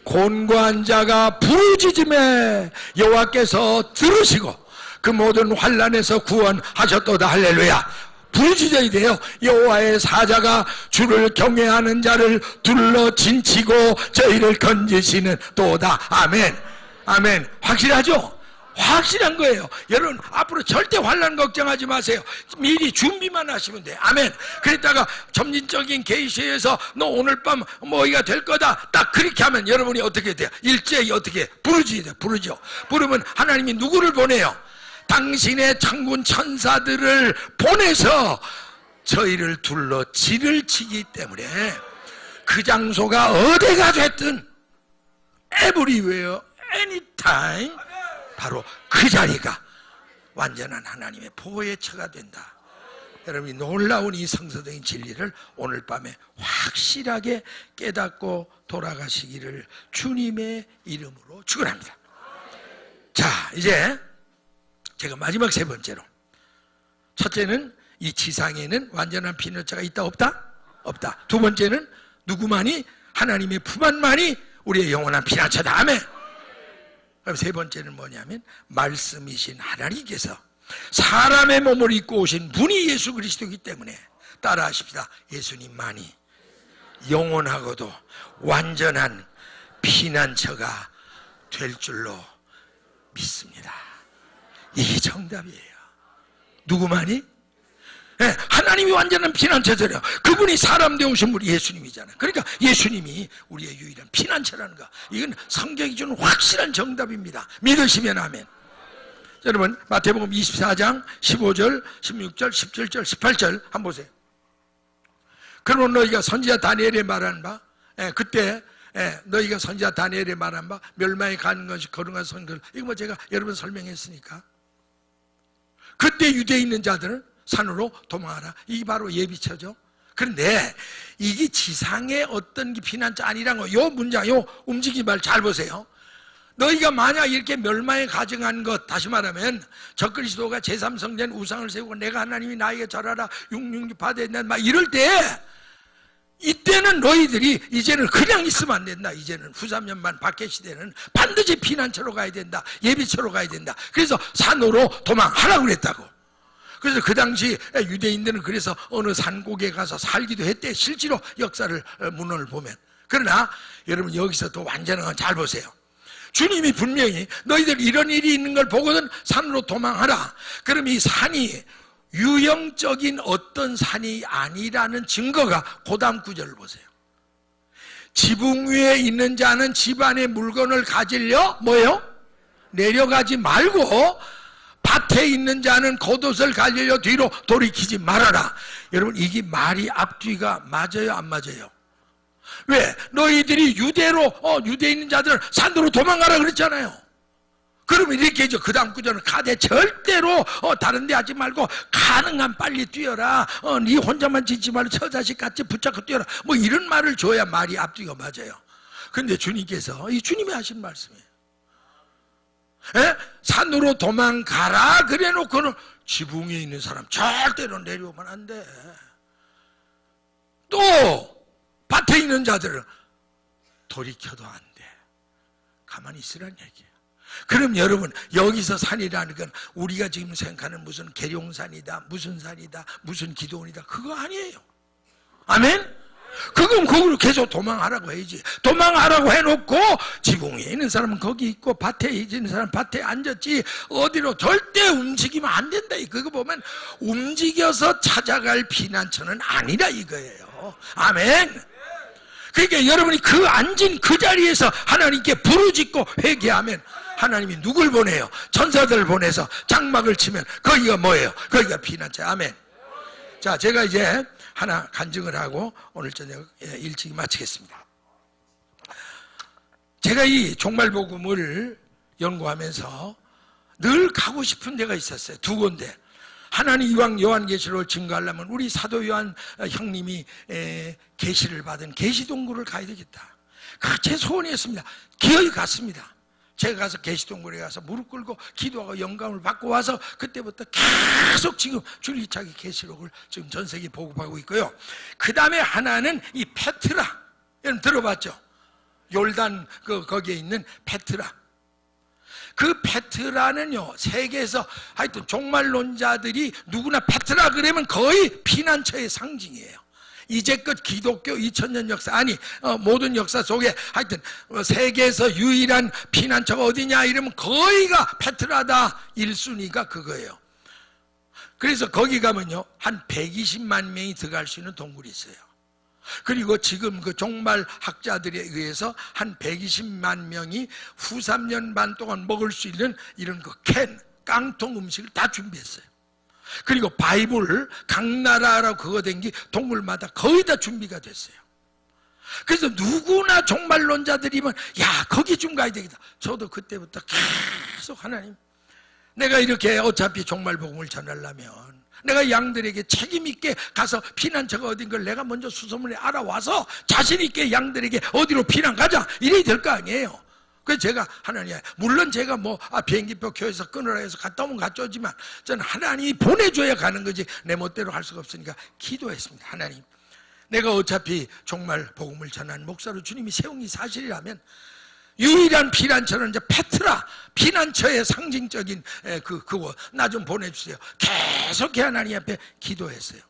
곤고한 자가 부르짖음에 여호와께서 들으시고 그 모든 환난에서 구원하셨도다. 할렐루야. 부르짖어야 돼요. 여호와의 사자가 주를 경외하는 자를 둘러 진치고 저희를 건지시는 도다. 아멘. 아멘. 확실하죠? 확실한 거예요. 여러분, 앞으로 절대 환난 걱정하지 마세요. 미리 준비만 하시면 돼요. 아멘. 그랬다가 점진적인 계시에서 너 오늘 밤 뭐가 될 거다, 딱 그렇게 하면 여러분이 어떻게 돼요? 일제히 어떻게 부르짖어야 돼요. 부르면 하나님이 누구를 보내요? 당신의 창군 천사들을 보내서 저희를 둘러 지를 치기 때문에 그 장소가 어디가 됐든 everywhere, anytime, 바로 그 자리가 완전한 하나님의 보호의 처가 된다. 여러분이 놀라운 이 성서적인 진리를 오늘 밤에 확실하게 깨닫고 돌아가시기를 주님의 이름으로 축원합니다. 자, 이제 제가 마지막 세 번째로, 첫째는 이 지상에는 완전한 피난처가 있다 없다? 없다. 두 번째는 누구만이? 하나님의 품 안만이 우리의 영원한 피난처다. 아멘. 그럼 세 번째는 뭐냐면 말씀이신 하나님께서 사람의 몸을 입고 오신 분이 예수 그리스도이기 때문에 따라하십시다. 예수님만이 영원하고도 완전한 피난처가 될 줄로 믿습니다. 이게 정답이에요. 누구만이? 네, 하나님이 완전한 피난처잖아요. 그분이 사람 되오신 분이 예수님이잖아요. 그러니까 예수님이 우리의 유일한 피난처라는 거, 이건 성경이 주는 확실한 정답입니다. 믿으시면 아멘. 여러분, 마태복음 24장 15절, 16절, 17절, 18절 한번 보세요. 그러면 너희가 선지자 다니엘의 말한 바, 그때 너희가 선지자 다니엘의 말한 바 멸망에 가는 것이 거룩한 선걸, 이거 뭐 제가 여러분 설명했으니까. 그때 유대에 있는 자들은 산으로 도망하라. 이게 바로 예비처죠. 그런데 이게 지상의 어떤 피난처 아니란 거, 요 문장, 요 움직임 말 잘 보세요. 너희가 만약 이렇게 멸망에 가증한 것, 다시 말하면 적그리스도가 제3성전 우상을 세우고 내가 하나님이 나에게 절하라, 육륜기 받아야 된다 막 이럴 때 이때는 너희들이 이제는 그냥 있으면 안 된다. 이제는 후삼년만 박해 시대는 반드시 피난처로 가야 된다. 예비처로 가야 된다. 그래서 산으로 도망하라고 그랬다고. 그래서 그 당시 유대인들은 그래서 어느 산곡에 가서 살기도 했대. 실제로 역사를 문헌을 보면. 그러나 여러분 여기서 또 완전한 건 잘 보세요. 주님이 분명히 너희들 이런 일이 있는 걸 보거든 산으로 도망하라. 그럼 이 산이 유형적인 어떤 산이 아니라는 증거가 그 다음 구절을 보세요. 지붕 위에 있는 자는 집안의 물건을 가지려 뭐예요? 내려가지 말고 밭에 있는 자는 겉옷을 가지려 뒤로 돌이키지 말아라. 여러분 이게 말이 앞뒤가 맞아요 안 맞아요? 왜? 너희들이 유대에 있는 자들은 산으로 도망가라 그랬잖아요. 그러면 이렇게 해줘. 그 다음 구절은 가되 절대로 다른 데 하지 말고 가능한 빨리 뛰어라. 네 혼자만 지지 말고 저 자식 같이 붙잡고 뛰어라. 뭐 이런 말을 줘야 말이 앞뒤가 맞아요. 근데 주님께서 이 주님이 하신 말씀이에요. 에? 산으로 도망가라 그래 놓고는 지붕 위에 있는 사람 절대로 내려오면 안 돼. 또 밭에 있는 자들은 돌이켜도 안 돼. 가만히 있으란 얘기예요. 그럼 여러분 여기서 산이라는 건 우리가 지금 생각하는 무슨 계룡산이다 무슨 산이다 무슨 기도원이다 그거 아니에요. 아멘? 그건 거기로 계속 도망하라고 해야지. 도망하라고 해놓고 지붕 위에 있는 사람은 거기 있고 밭에 있는 사람은 밭에 앉았지 어디로 절대 움직이면 안 된다. 그거 보면 움직여서 찾아갈 피난처는 아니라 이거예요. 아멘. 그러니까 여러분이 그 앉은 그 자리에서 하나님께 부르짖고 회개하면 하나님이 누굴 보내요? 천사들을 보내서 장막을 치면 거기가 뭐예요? 거기가 피난처. 아멘. 자, 제가 이제 하나 간증을 하고 오늘 저녁 일찍 마치겠습니다. 제가 이 종말복음을 연구하면서 늘 가고 싶은 데가 있었어요. 두 군데. 하나는 이왕 요한계시록을 증거하려면 우리 사도 요한 형님이 계시를 받은 계시동굴을 가야 되겠다. 제 소원이었습니다. 기어이 갔습니다. 제가 가서 계시동굴에 가서 무릎 꿇고 기도하고 영감을 받고 와서 그때부터 계속 지금 줄기차게 계시록을 지금 전 세계에 보급하고 있고요. 그 다음에 하나는 이 페트라. 여러분 들어봤죠? 요르단 거기에 있는 페트라. 그 페트라는요 세계에서 하여튼 종말론자들이 누구나 페트라 그러면 거의 피난처의 상징이에요. 이제껏 기독교 2000년 역사 아니 모든 역사 속에 하여튼 세계에서 유일한 피난처가 어디냐 이러면 거의가 페트라다. 1순위가 그거예요. 그래서 거기 가면요 한 120만 명이 들어갈 수 있는 동굴이 있어요. 그리고 지금 그 종말학자들에 의해서 한 120만 명이 후 3년 반 동안 먹을 수 있는 이런 그 깡통 음식을 다 준비했어요. 그리고 바이블 각 나라라고 그거 된 게 동물마다 거의 다 준비가 됐어요. 그래서 누구나 종말론자들이면 야 거기 좀 가야 되겠다. 저도 그때부터 계속 하나님 내가 이렇게 어차피 종말복음을 전하려면 내가 양들에게 책임있게 가서 피난처가 어딘 걸 내가 먼저 수소문에 알아와서 자신있게 양들에게 어디로 피난 가자 이래야 될 거 아니에요. 그래서 제가 하나님 물론 제가 비행기표 교회에서 끊으라 해서 갔다 오면 갔죠. 지만 저는 하나님이 보내줘야 가는 거지 내 멋대로 할 수가 없으니까 기도했습니다. 하나님 내가 어차피 종말 복음을 전하는 목사로 주님이 세운 이 사실이라면 유일한 피난처는 이제 페트라 피난처의 상징적인 그거 나 좀 보내주세요. 계속 하나님 앞에 기도했어요.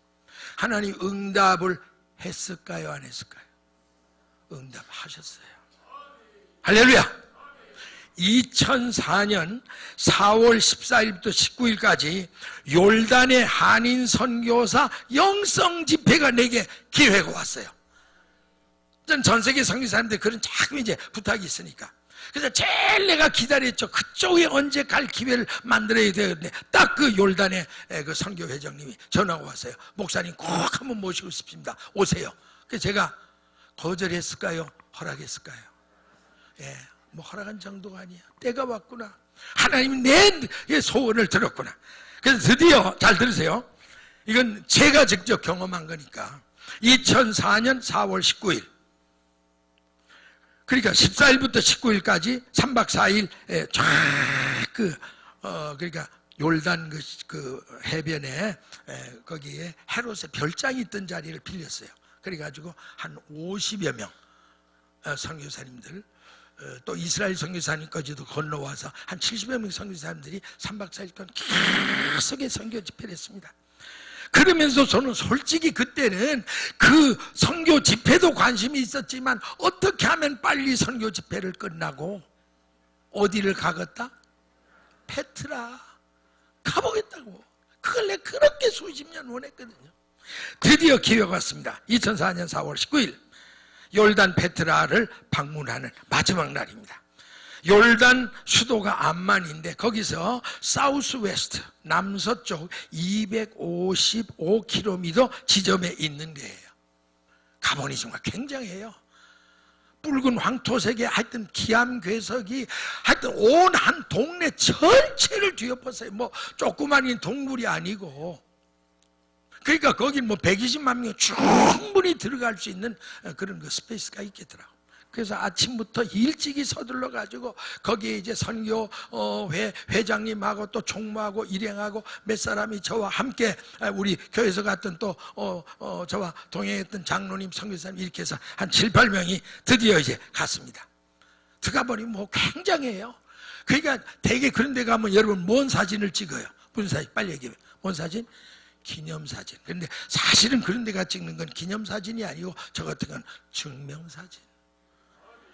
하나님 응답을 했을까요 안 했을까요? 응답하셨어요. 할렐루야. 2004년 4월 14일부터 19일까지 요르단의 한인 선교사 영성 집회가 내게 기회가 왔어요. 전 세계 선교사님들 그런 자꾸 이제 부탁이 있으니까. 그래서 제일 내가 기다렸죠. 그쪽에 언제 갈 기회를 만들어야 되는데 딱 그 요르단의 그 선교회장님이 전화가 왔어요. 목사님 꼭 한번 모시고 싶습니다. 오세요. 그래서 제가 거절했을까요? 허락했을까요? 예. 허락한 정도가 아니야. 때가 왔구나. 하나님이 내 소원을 들었구나. 그래서 드디어 잘 들으세요. 이건 제가 직접 경험한 거니까 2004년 4월 19일 그러니까 14일부터 19일까지 3박 4일 그러니까 요르단 그 해변에 거기에 헤롯의 별장이 있던 자리를 빌렸어요. 그래가지고 한 50여 명 선교사님들, 또 이스라엘 선교사님까지도 건너와서 한 70여 명 선교사님들이 3박 4일 동안 계속 선교 집회를 했습니다. 그러면서 저는 솔직히 그때는 그 선교 집회도 관심이 있었지만 어떻게 하면 빨리 선교 집회를 끝나고 어디를 가겠다? 페트라 가보겠다고. 그걸 내가 그렇게 수십 년 원했거든요. 드디어 기회가 왔습니다. 2004년 4월 19일 요르단 페트라를 방문하는 마지막 날입니다. 요르단 수도가 암만인데 거기서 사우스 웨스트 남서쪽 255km 지점에 있는 거예요. 가보니 정말 굉장해요. 붉은 황토색의 하여튼 기암괴석이 하여튼 온 한 동네 전체를 뒤엎었어요. 뭐 조그마한 동굴이 아니고. 그러니까 거긴 뭐 120만 명이 충분히 들어갈 수 있는 그런 그 스페이스가 있겠더라고. 그래서 아침부터 일찍이 서둘러 가지고 거기에 이제 선교 회장님하고 또 총무하고 일행하고 몇 사람이 저와 함께 우리 교회에서 갔던 또 저와 동행했던 장로님 선교사님 이렇게 해서 한 7, 8명이 드디어 이제 갔습니다. 들어가 보니 뭐 굉장해요. 그러니까 되게 그런 데 가면 여러분 뭔 사진을 찍어요? 무슨 사진? 빨리 얘기해요. 뭔 사진? 기념사진. 그런데 사실은 그런 데가 찍는 건 기념사진이 아니고 저 같은 건 증명사진.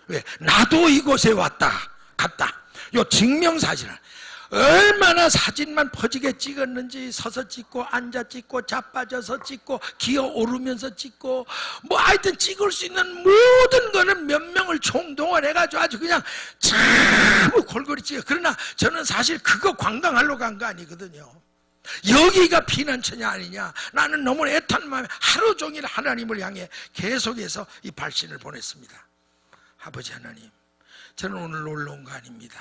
왜? 나도 이곳에 왔다 갔다. 요 증명사진을 얼마나 사진만 퍼지게 찍었는지, 서서 찍고 앉아 찍고 자빠져서 찍고 기어오르면서 찍고 뭐 하여튼 찍을 수 있는 모든 거는 몇 명을 총동원해가지고 아주 그냥 전부 골고루 찍어. 그러나 저는 사실 그거 관광하러 간 거 아니거든요. 여기가 피난처냐 아니냐. 나는 너무 애탄 마음에 하루 종일 하나님을 향해 계속해서 이 발신을 보냈습니다. 아버지 하나님, 저는 오늘 놀러 온 거 아닙니다.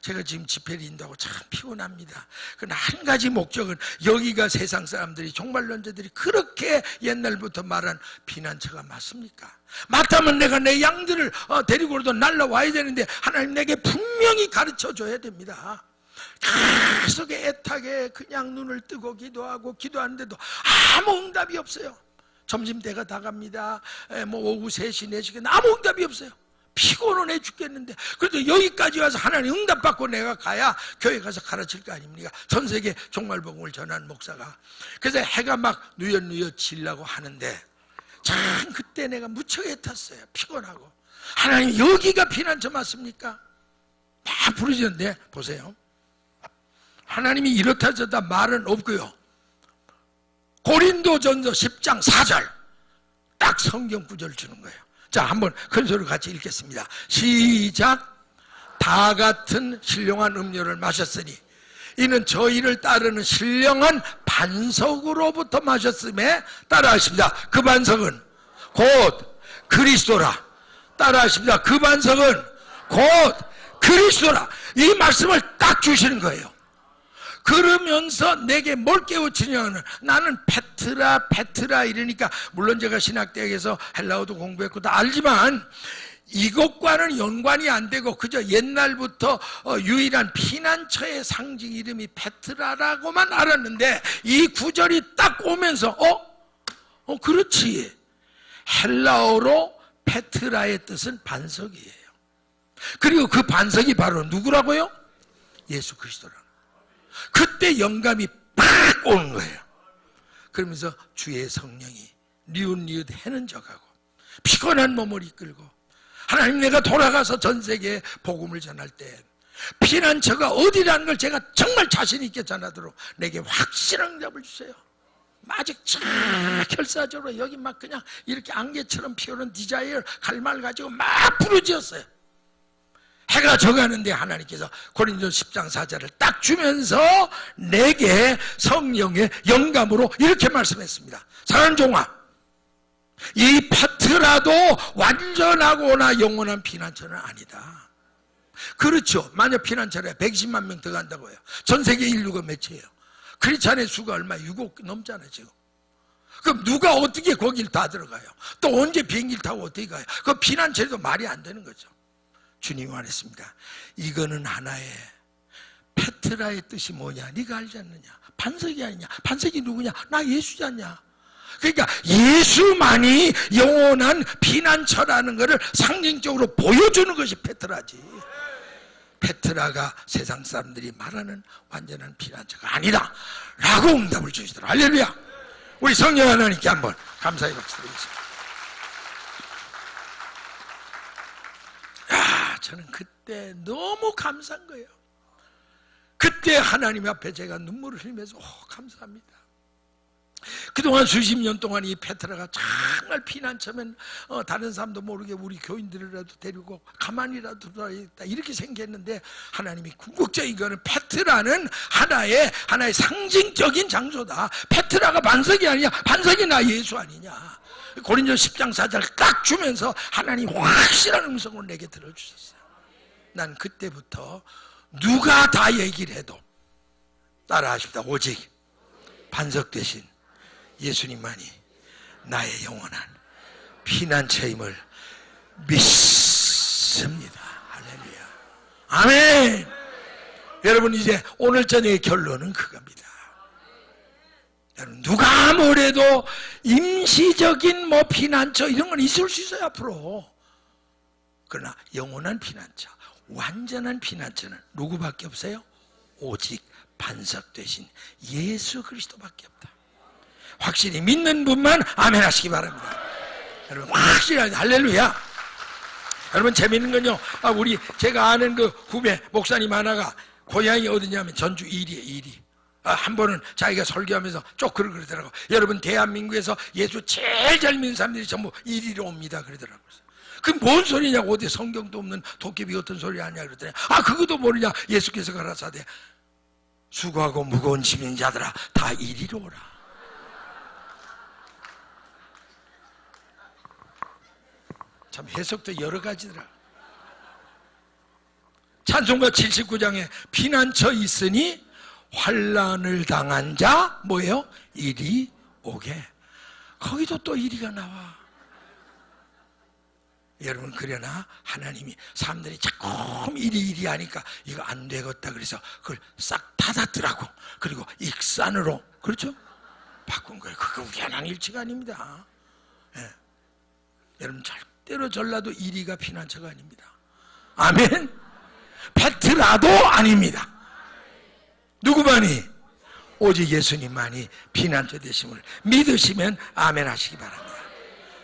제가 지금 집회를 인도하고 참 피곤합니다. 그러나 한 가지 목적은 여기가 세상 사람들이 종말론자들이 그렇게 옛날부터 말한 피난처가 맞습니까? 맞다면 내가 내 양들을 데리고도 날라와야 되는데 하나님 내게 분명히 가르쳐줘야 됩니다. 계속 애타게 그냥 눈을 뜨고 기도하는데도 아무 응답이 없어요. 점심때가 다 갑니다. 뭐 오후 3시, 4시 아무 응답이 없어요. 피곤해 죽겠는데 그래도 여기까지 와서 하나님 응답받고 내가 가야 교회 가서 가르칠 거 아닙니까? 전 세계 종말복음을 전하는 목사가. 그래서 해가 막 누엿누엿 지려고 하는데 참 그때 내가 무척 애탔어요. 피곤하고. 하나님 여기가 피난처 맞습니까? 막 부르짖는데 보세요. 하나님이 이렇다 저렇다 말은 없고요. 고린도전서 10장 4절 딱 성경 구절을 주는 거예요. 자, 한번 큰 소리로 같이 읽겠습니다. 시작. 다 같은 신령한 음료를 마셨으니 이는 저희를 따르는 신령한 반석으로부터 마셨음에 따라하십니다. 그 반석은 곧 그리스도라. 따라하십니다. 그 반석은 곧 그리스도라. 이 말씀을 딱 주시는 거예요. 그러면서 내게 뭘 깨우치냐면 나는 페트라 이러니까 물론 제가 신학대학에서 헬라어도 공부했고 다 알지만 이것과는 연관이 안 되고 그저 옛날부터 유일한 피난처의 상징 이름이 페트라라고만 알았는데 이 구절이 딱 오면서 그렇지. 헬라어로 페트라의 뜻은 반석이에요. 그리고 그 반석이 바로 누구라고요? 예수 그리스도라는. 그때 영감이 팍 오는 거예요. 그러면서 주의 성령이 니웃니웃 해는 져가고 피곤한 몸을 이끌고 하나님 내가 돌아가서 전 세계에 복음을 전할 때 피난처가 어디라는 걸 제가 정말 자신 있게 전하도록 내게 확실한 응답을 주세요. 아직 참 결사적으로 여기 막 그냥 이렇게 안개처럼 피어오는 디자이어 갈망을 가지고 막 부르짖었어요. 해가 져가는데 하나님께서 고린도 10장 4절을 딱 주면서 내게 성령의 영감으로 이렇게 말씀했습니다. 사랑하는 종아, 이 페트라도 완전하거나 영원한 피난처는 아니다. 그렇죠. 만약 피난처래 120만 명 더 간다고 해요. 전 세계 인류가 몇이에요? 크리스찬의 수가 얼마? 6억 넘잖아요 지금. 그럼 누가 어떻게 거길 다 들어가요? 또 언제 비행기를 타고 어떻게 가요? 그 피난처도 말이 안 되는 거죠. 주님이 말했습니다. 이거는 하나의 페트라의 뜻이 뭐냐? 네가 알지 않느냐? 반석이 아니냐? 반석이 누구냐? 나 예수지 않냐? 그러니까 예수만이 영원한 피난처라는 것을 상징적으로 보여주는 것이 페트라지. 페트라가 세상 사람들이 말하는 완전한 피난처가 아니다 라고 응답을 주시더라. 할렐루야. 우리 성령 하나님께 한번 감사의 박수 드리겠습니다. 저는 그때 너무 감사한 거예요. 그때 하나님 앞에 제가 눈물을 흘리면서 감사합니다. 그동안 수십 년 동안 이 페트라가 정말 피난처면 다른 사람도 모르게 우리 교인들이라도 데리고 가만히라도 들어있다 이렇게 생각했는데, 하나님이 궁극적인 거는 페트라는 하나의 상징적인 장소다. 페트라가 반석이 아니냐, 반석이 나 예수 아니냐. 고린도 10장 4절 딱 주면서 하나님 확실한 음성을 내게 들어주셨어요. 난 그때부터 누가 다 얘기를 해도 따라하십니다. 오직 반석 대신 예수님만이 나의 영원한 피난처임을 믿습니다. 할렐루야. 아멘. 여러분, 이제 오늘 저녁의 결론은 그겁니다. 여러분, 누가 뭐래도 임시적인 피난처 이런 건 있을 수 있어요 앞으로. 그러나 영원한 피난처, 완전한 피난처는 누구밖에 없어요? 오직 반석 되신 예수 그리스도밖에 없다. 확실히 믿는 분만 아멘 하시기 바랍니다. 여러분, 확실하게 할렐루야. 여러분, 재밌는 건요, 제가 아는 그 후배 목사님 하나가 고향이 어디냐면 전주 이리에. 이리. 한 번은 자기가 설교하면서 쭉 그러더라고. 여러분, 대한민국에서 예수 제일 잘 믿는 사람들이 전부 이리로 옵니다 그러더라고요. 그럼 뭔 소리냐고. 어디 성경도 없는 도깨비 같은 소리 아니냐 그러더니, 그것도 모르냐. 예수께서 가라사대 수고하고 무거운 짐진 자들아 다 이리로 오라. 참 해석도 여러 가지더라. 찬송가 79장에 피난처 있으니 환난을 당한 자 뭐예요? 이리 오게. 거기도 또 이리가 나와. 여러분, 그러나 하나님이 사람들이 자꾸 이리 하니까 이거 안 되겠다 그래서 그걸 싹 닫았더라고. 그리고 익산으로, 그렇죠? 바꾼 거예요. 그거 우연한 일치가 아닙니다. 여러분, 절대로 전라도 이리가 피난처가 아닙니다. 아멘. 페트라도 아닙니다. 누구만이? 오직 예수님만이 피난처 되심을 믿으시면 아멘 하시기 바랍니다.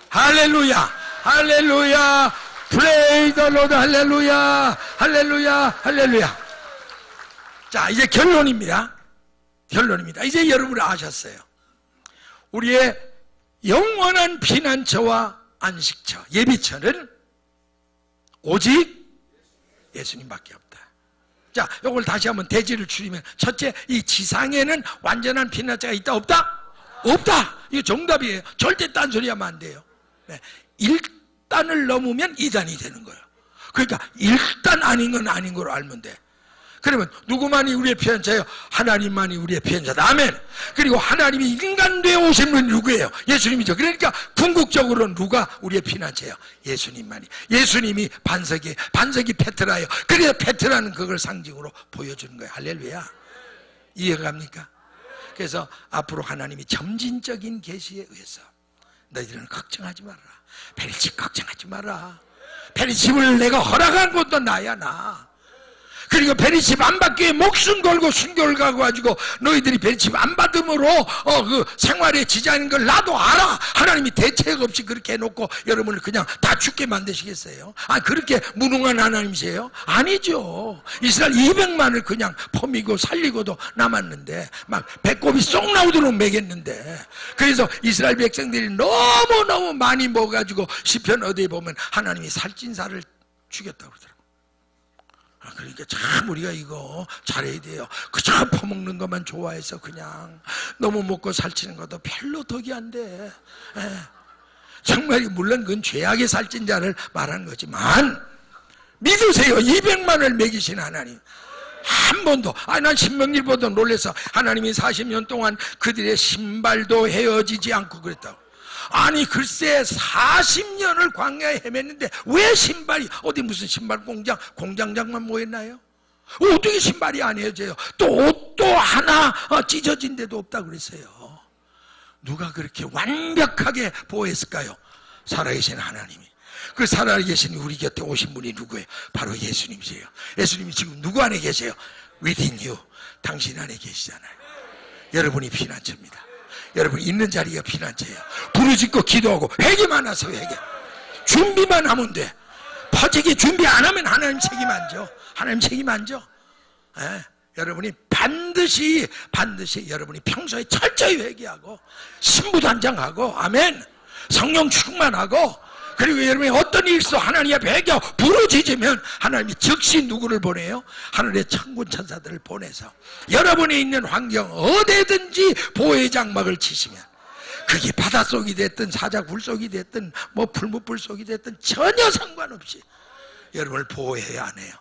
할렐루야, 할렐루야, 프레이 더 로드, 할렐루야, 할렐루야, 할렐루야. 자, 이제 결론입니다. 이제 여러분이 아셨어요. 우리의 영원한 피난처와 안식처, 예비처는 오직 예수님밖에 없다. 자, 이걸 다시 한번 대지를 추리면, 첫째, 이 지상에는 완전한 피난처가 있다 없다? 없다. 이거 정답이에요. 절대 딴소리하면 안 돼요. 1단을 넘으면 2단이 되는 거예요. 그러니까 1단 아닌 건 아닌 걸로 알면 돼. 그러면 누구만이 우리의 피난처예요? 하나님만이 우리의 피난처다. 아멘. 그리고 하나님이 인간 되어 오신 분이 누구예요? 예수님이죠. 그러니까 궁극적으로는 누가 우리의 피난처예요? 예수님만이. 예수님이 반석이 페트라예요. 그래서 페트라는 그걸 상징으로 보여주는 거예요. 할렐루야. 이해가 갑니까? 그래서 앞으로 하나님이 점진적인 계시에 의해서 너희들은 걱정하지 마라. 베리집 걱정하지 마라. 베리집을 내가 허락한 것도 나야, 나. 그리고 베리집 안 받기 위해 목숨 걸고 순교를 가가지고 너희들이 베리집 안 받음으로 그 생활에 지장인 걸 나도 알아. 하나님이 대책 없이 그렇게 해놓고 여러분을 그냥 다 죽게 만드시겠어요? 그렇게 무능한 하나님이세요? 아니죠. 이스라엘 200만을 그냥 퍼미고 살리고도 남았는데 막 배꼽이 쏙 나오도록 먹였는데, 그래서 이스라엘 백성들이 너무너무 많이 먹어가지고 시편 어디에 보면 하나님이 살찐살을 죽였다고 그러더라고요. 그러니까 참 우리가 이거 잘해야 돼요. 그저 퍼먹는 것만 좋아해서 그냥 너무 먹고 살찌는 것도 별로 덕이 안 돼. 정말 물론 그건 죄악의 살찐 자를 말하는 거지만 믿으세요. 200만을 먹이신 하나님 한 번도, 난 신명기보다 놀라서 하나님이 40년 동안 그들의 신발도 헤어지지 않고 그랬다고. 아니 글쎄 40년을 광야에 헤맸는데 왜 신발이, 어디 무슨 신발 공장장만 모였나요? 어떻게 신발이 안 헤어져요? 또 옷도 하나 찢어진 데도 없다고 그랬어요. 누가 그렇게 완벽하게 보호했을까요? 살아계신 하나님이. 그 살아계신 우리 곁에 오신 분이 누구예요? 바로 예수님이세요. 예수님이 지금 누구 안에 계세요? Within you. 당신 안에 계시잖아요. 여러분이 피난처입니다. 여러분 있는 자리가 피난처예요. 부르짖고 기도하고 회개만 하세요. 회개. 준비만 하면 돼. 퍼지기 준비 안 하면 하나님 책임 안 져. 하나님 책임 안 져. 여러분이 반드시 여러분이 평소에 철저히 회개하고 신부단장하고 아멘 성령 충만하고 그리고 여러분이 어떤 일이 있어 하나님 앞에 회개하고 부르짖으면 하나님이 즉시 누구를 보내요? 하늘의 천군 천사들을 보내서 여러분이 있는 환경 어디든지 보호의 장막을 치시면 그게 바닷속이 됐든 사자굴 속이 됐든 뭐 풀무불 속이 됐든 전혀 상관없이 여러분을 보호해야 하네요.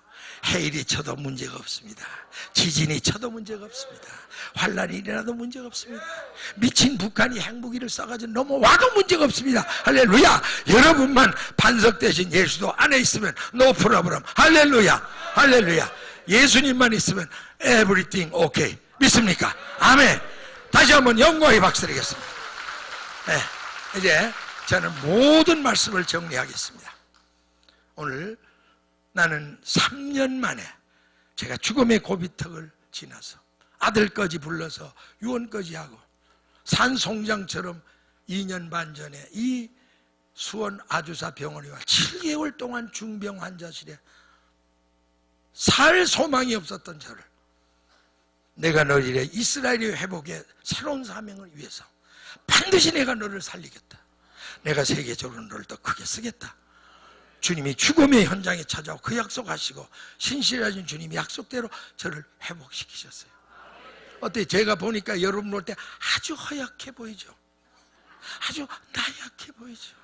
해일이 쳐도 문제가 없습니다. 지진이 쳐도 문제가 없습니다. 환란이 일어나도 문제가 없습니다. 미친 북한이 핵무기를 쏴가지고 넘어와도 문제가 없습니다. 할렐루야. 여러분만 반석 대신 예수도 안에 있으면 no problem. 할렐루야. 할렐루야. 예수님만 있으면 everything okay. 믿습니까? 아멘. 다시 한번 영광의 박수 드리겠습니다. 네, 이제 저는 모든 말씀을 정리하겠습니다. 오늘 나는 3년 만에 제가 죽음의 고비턱을 지나서 아들까지 불러서 유언까지 하고 산송장처럼 2년 반 전에 이 수원 아주사 병원에 와 7개월 동안 중병 환자실에 살 소망이 없었던 저를 내가 너를 이래 이스라엘의 회복에 새로운 사명을 위해서 반드시 내가 너를 살리겠다. 내가 세계적으로 너를 더 크게 쓰겠다. 주님이 죽음의 현장에 찾아오고 그 약속하시고 신실하신 주님이 약속대로 저를 회복시키셨어요. 어때요? 제가 보니까 여러분 올 때 아주 허약해 보이죠? 아주 나약해 보이죠?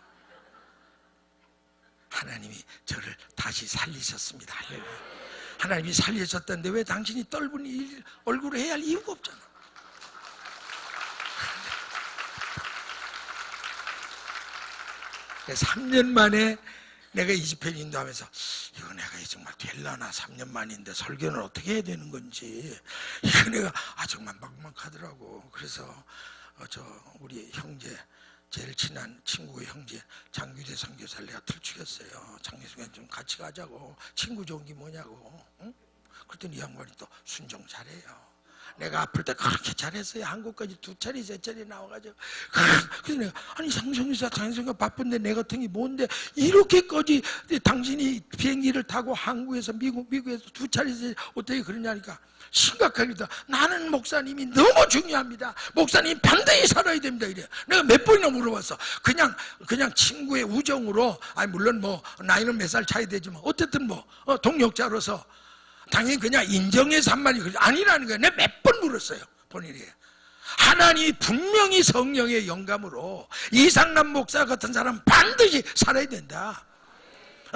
하나님이 저를 다시 살리셨습니다. 하나님이 살리셨다는데 왜 당신이 떫은 얼굴을 해야 할 이유가 없잖아. 3년 만에 내가 이 집회를 인도하면서 이거 내가 정말 될라나 3년 만인데 설교는 어떻게 해야 되는 건지 이거 내가 정말 막막하더라고. 그래서 우리 형제 제일 친한 친구의 형제 장규대 선교사를 내가 들추겠어요. 장례식에 좀 같이 가자고. 친구 좋은 게 뭐냐고. 응? 그랬더니 이 양반이 또 순종 잘해요. 내가 아플 때 그렇게 잘했어요. 한국까지 2차례 3차례 나와가지고. 그래서 내가 아니 장성규사 바쁜데 내 같은 게 뭔데 이렇게까지 당신이 비행기를 타고 한국에서 미국에서 2차례 어떻게 그러냐니까 심각하게 나는 목사님이 너무 중요합니다. 목사님 반드시 살아야 됩니다. 이래. 내가 몇 번이나 물어봤어. 그냥 친구의 우정으로 물론 뭐 나이는 몇 살 차이 되지만 어쨌든 뭐 동역자로서 당연히 그냥 인정해서 한 말이 아니라는 거예요. 내가 몇 번 물었어요. 본인이. 하나님이 분명히 성령의 영감으로 이상남 목사 같은 사람 반드시 살아야 된다.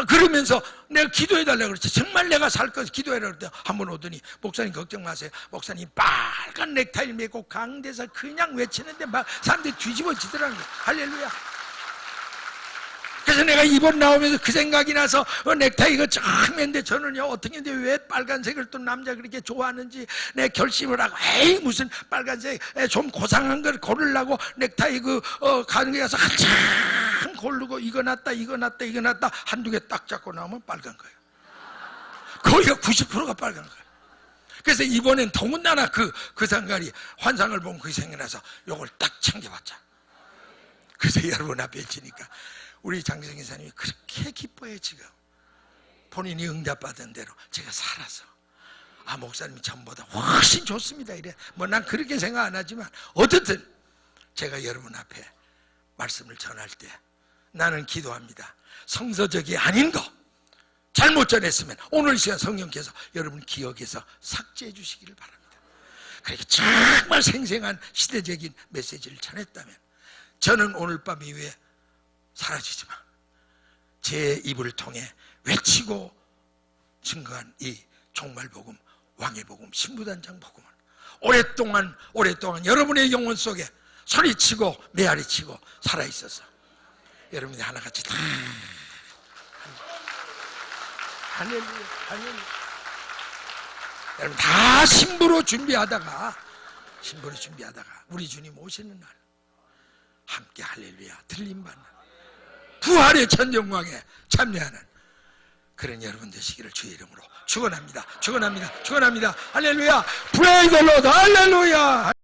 그러면서 내가 기도해달라고 그랬지. 정말 내가 살 것을 기도해라 그랬더니 한 번 오더니 목사님 걱정 마세요. 목사님 빨간 넥타이를 메고 강대에서 그냥 외치는데 막 사람들이 뒤집어지더라는 거예요. 할렐루야. 그래서 내가 이번 나오면서 그 생각이 나서 넥타이가 쫙 했는데 저는요 어떻게 했는데 왜 빨간색을 또 남자 그렇게 좋아하는지 내 결심을 하고 에이 무슨 빨간색 좀 고상한 걸 고르려고 넥타이 가는 가서 한참 고르고 이거 낫다 한두 개 딱 잡고 나오면 빨간 거예요. 거의가 90%가 빨간 거예요. 그래서 이번엔 더군다나 그 상관이 환상을 보면 그게 생겨나서 요걸 딱 챙겨봤자. 그래서 여러분 앞에 있으니까 우리 장성 기사님이 그렇게 기뻐해. 지금 본인이 응답받은 대로 제가 살아서 목사님이 전보다 훨씬 좋습니다 이래. 뭐 난 그렇게 생각 안 하지만 어쨌든 제가 여러분 앞에 말씀을 전할 때 나는 기도합니다. 성서적이 아닌 거 잘못 전했으면 오늘 이 시간 성령께서 여러분 기억에서 삭제해 주시기를 바랍니다. 그렇게 정말 생생한 시대적인 메시지를 전했다면 저는 오늘 밤 이후에 사라지지만 제 입을 통해 외치고 증거한 이 종말복음, 왕의복음, 신부단장 복음은 오랫동안 여러분의 영혼 속에 소리치고 메아리치고 살아있어서 여러분이 하나같이 다 할렐루야, 할렐루야. 여러분 다 신부로 준비하다가 우리 주님 오시는 날 함께 할렐루야 들림받는 부활의 전 영광에 참여하는 그런 여러분 되시기를 주의 이름으로 축원합니다. 축원합니다. 축원합니다. 할렐루야. 프레이즈 더 로드. 할렐루야.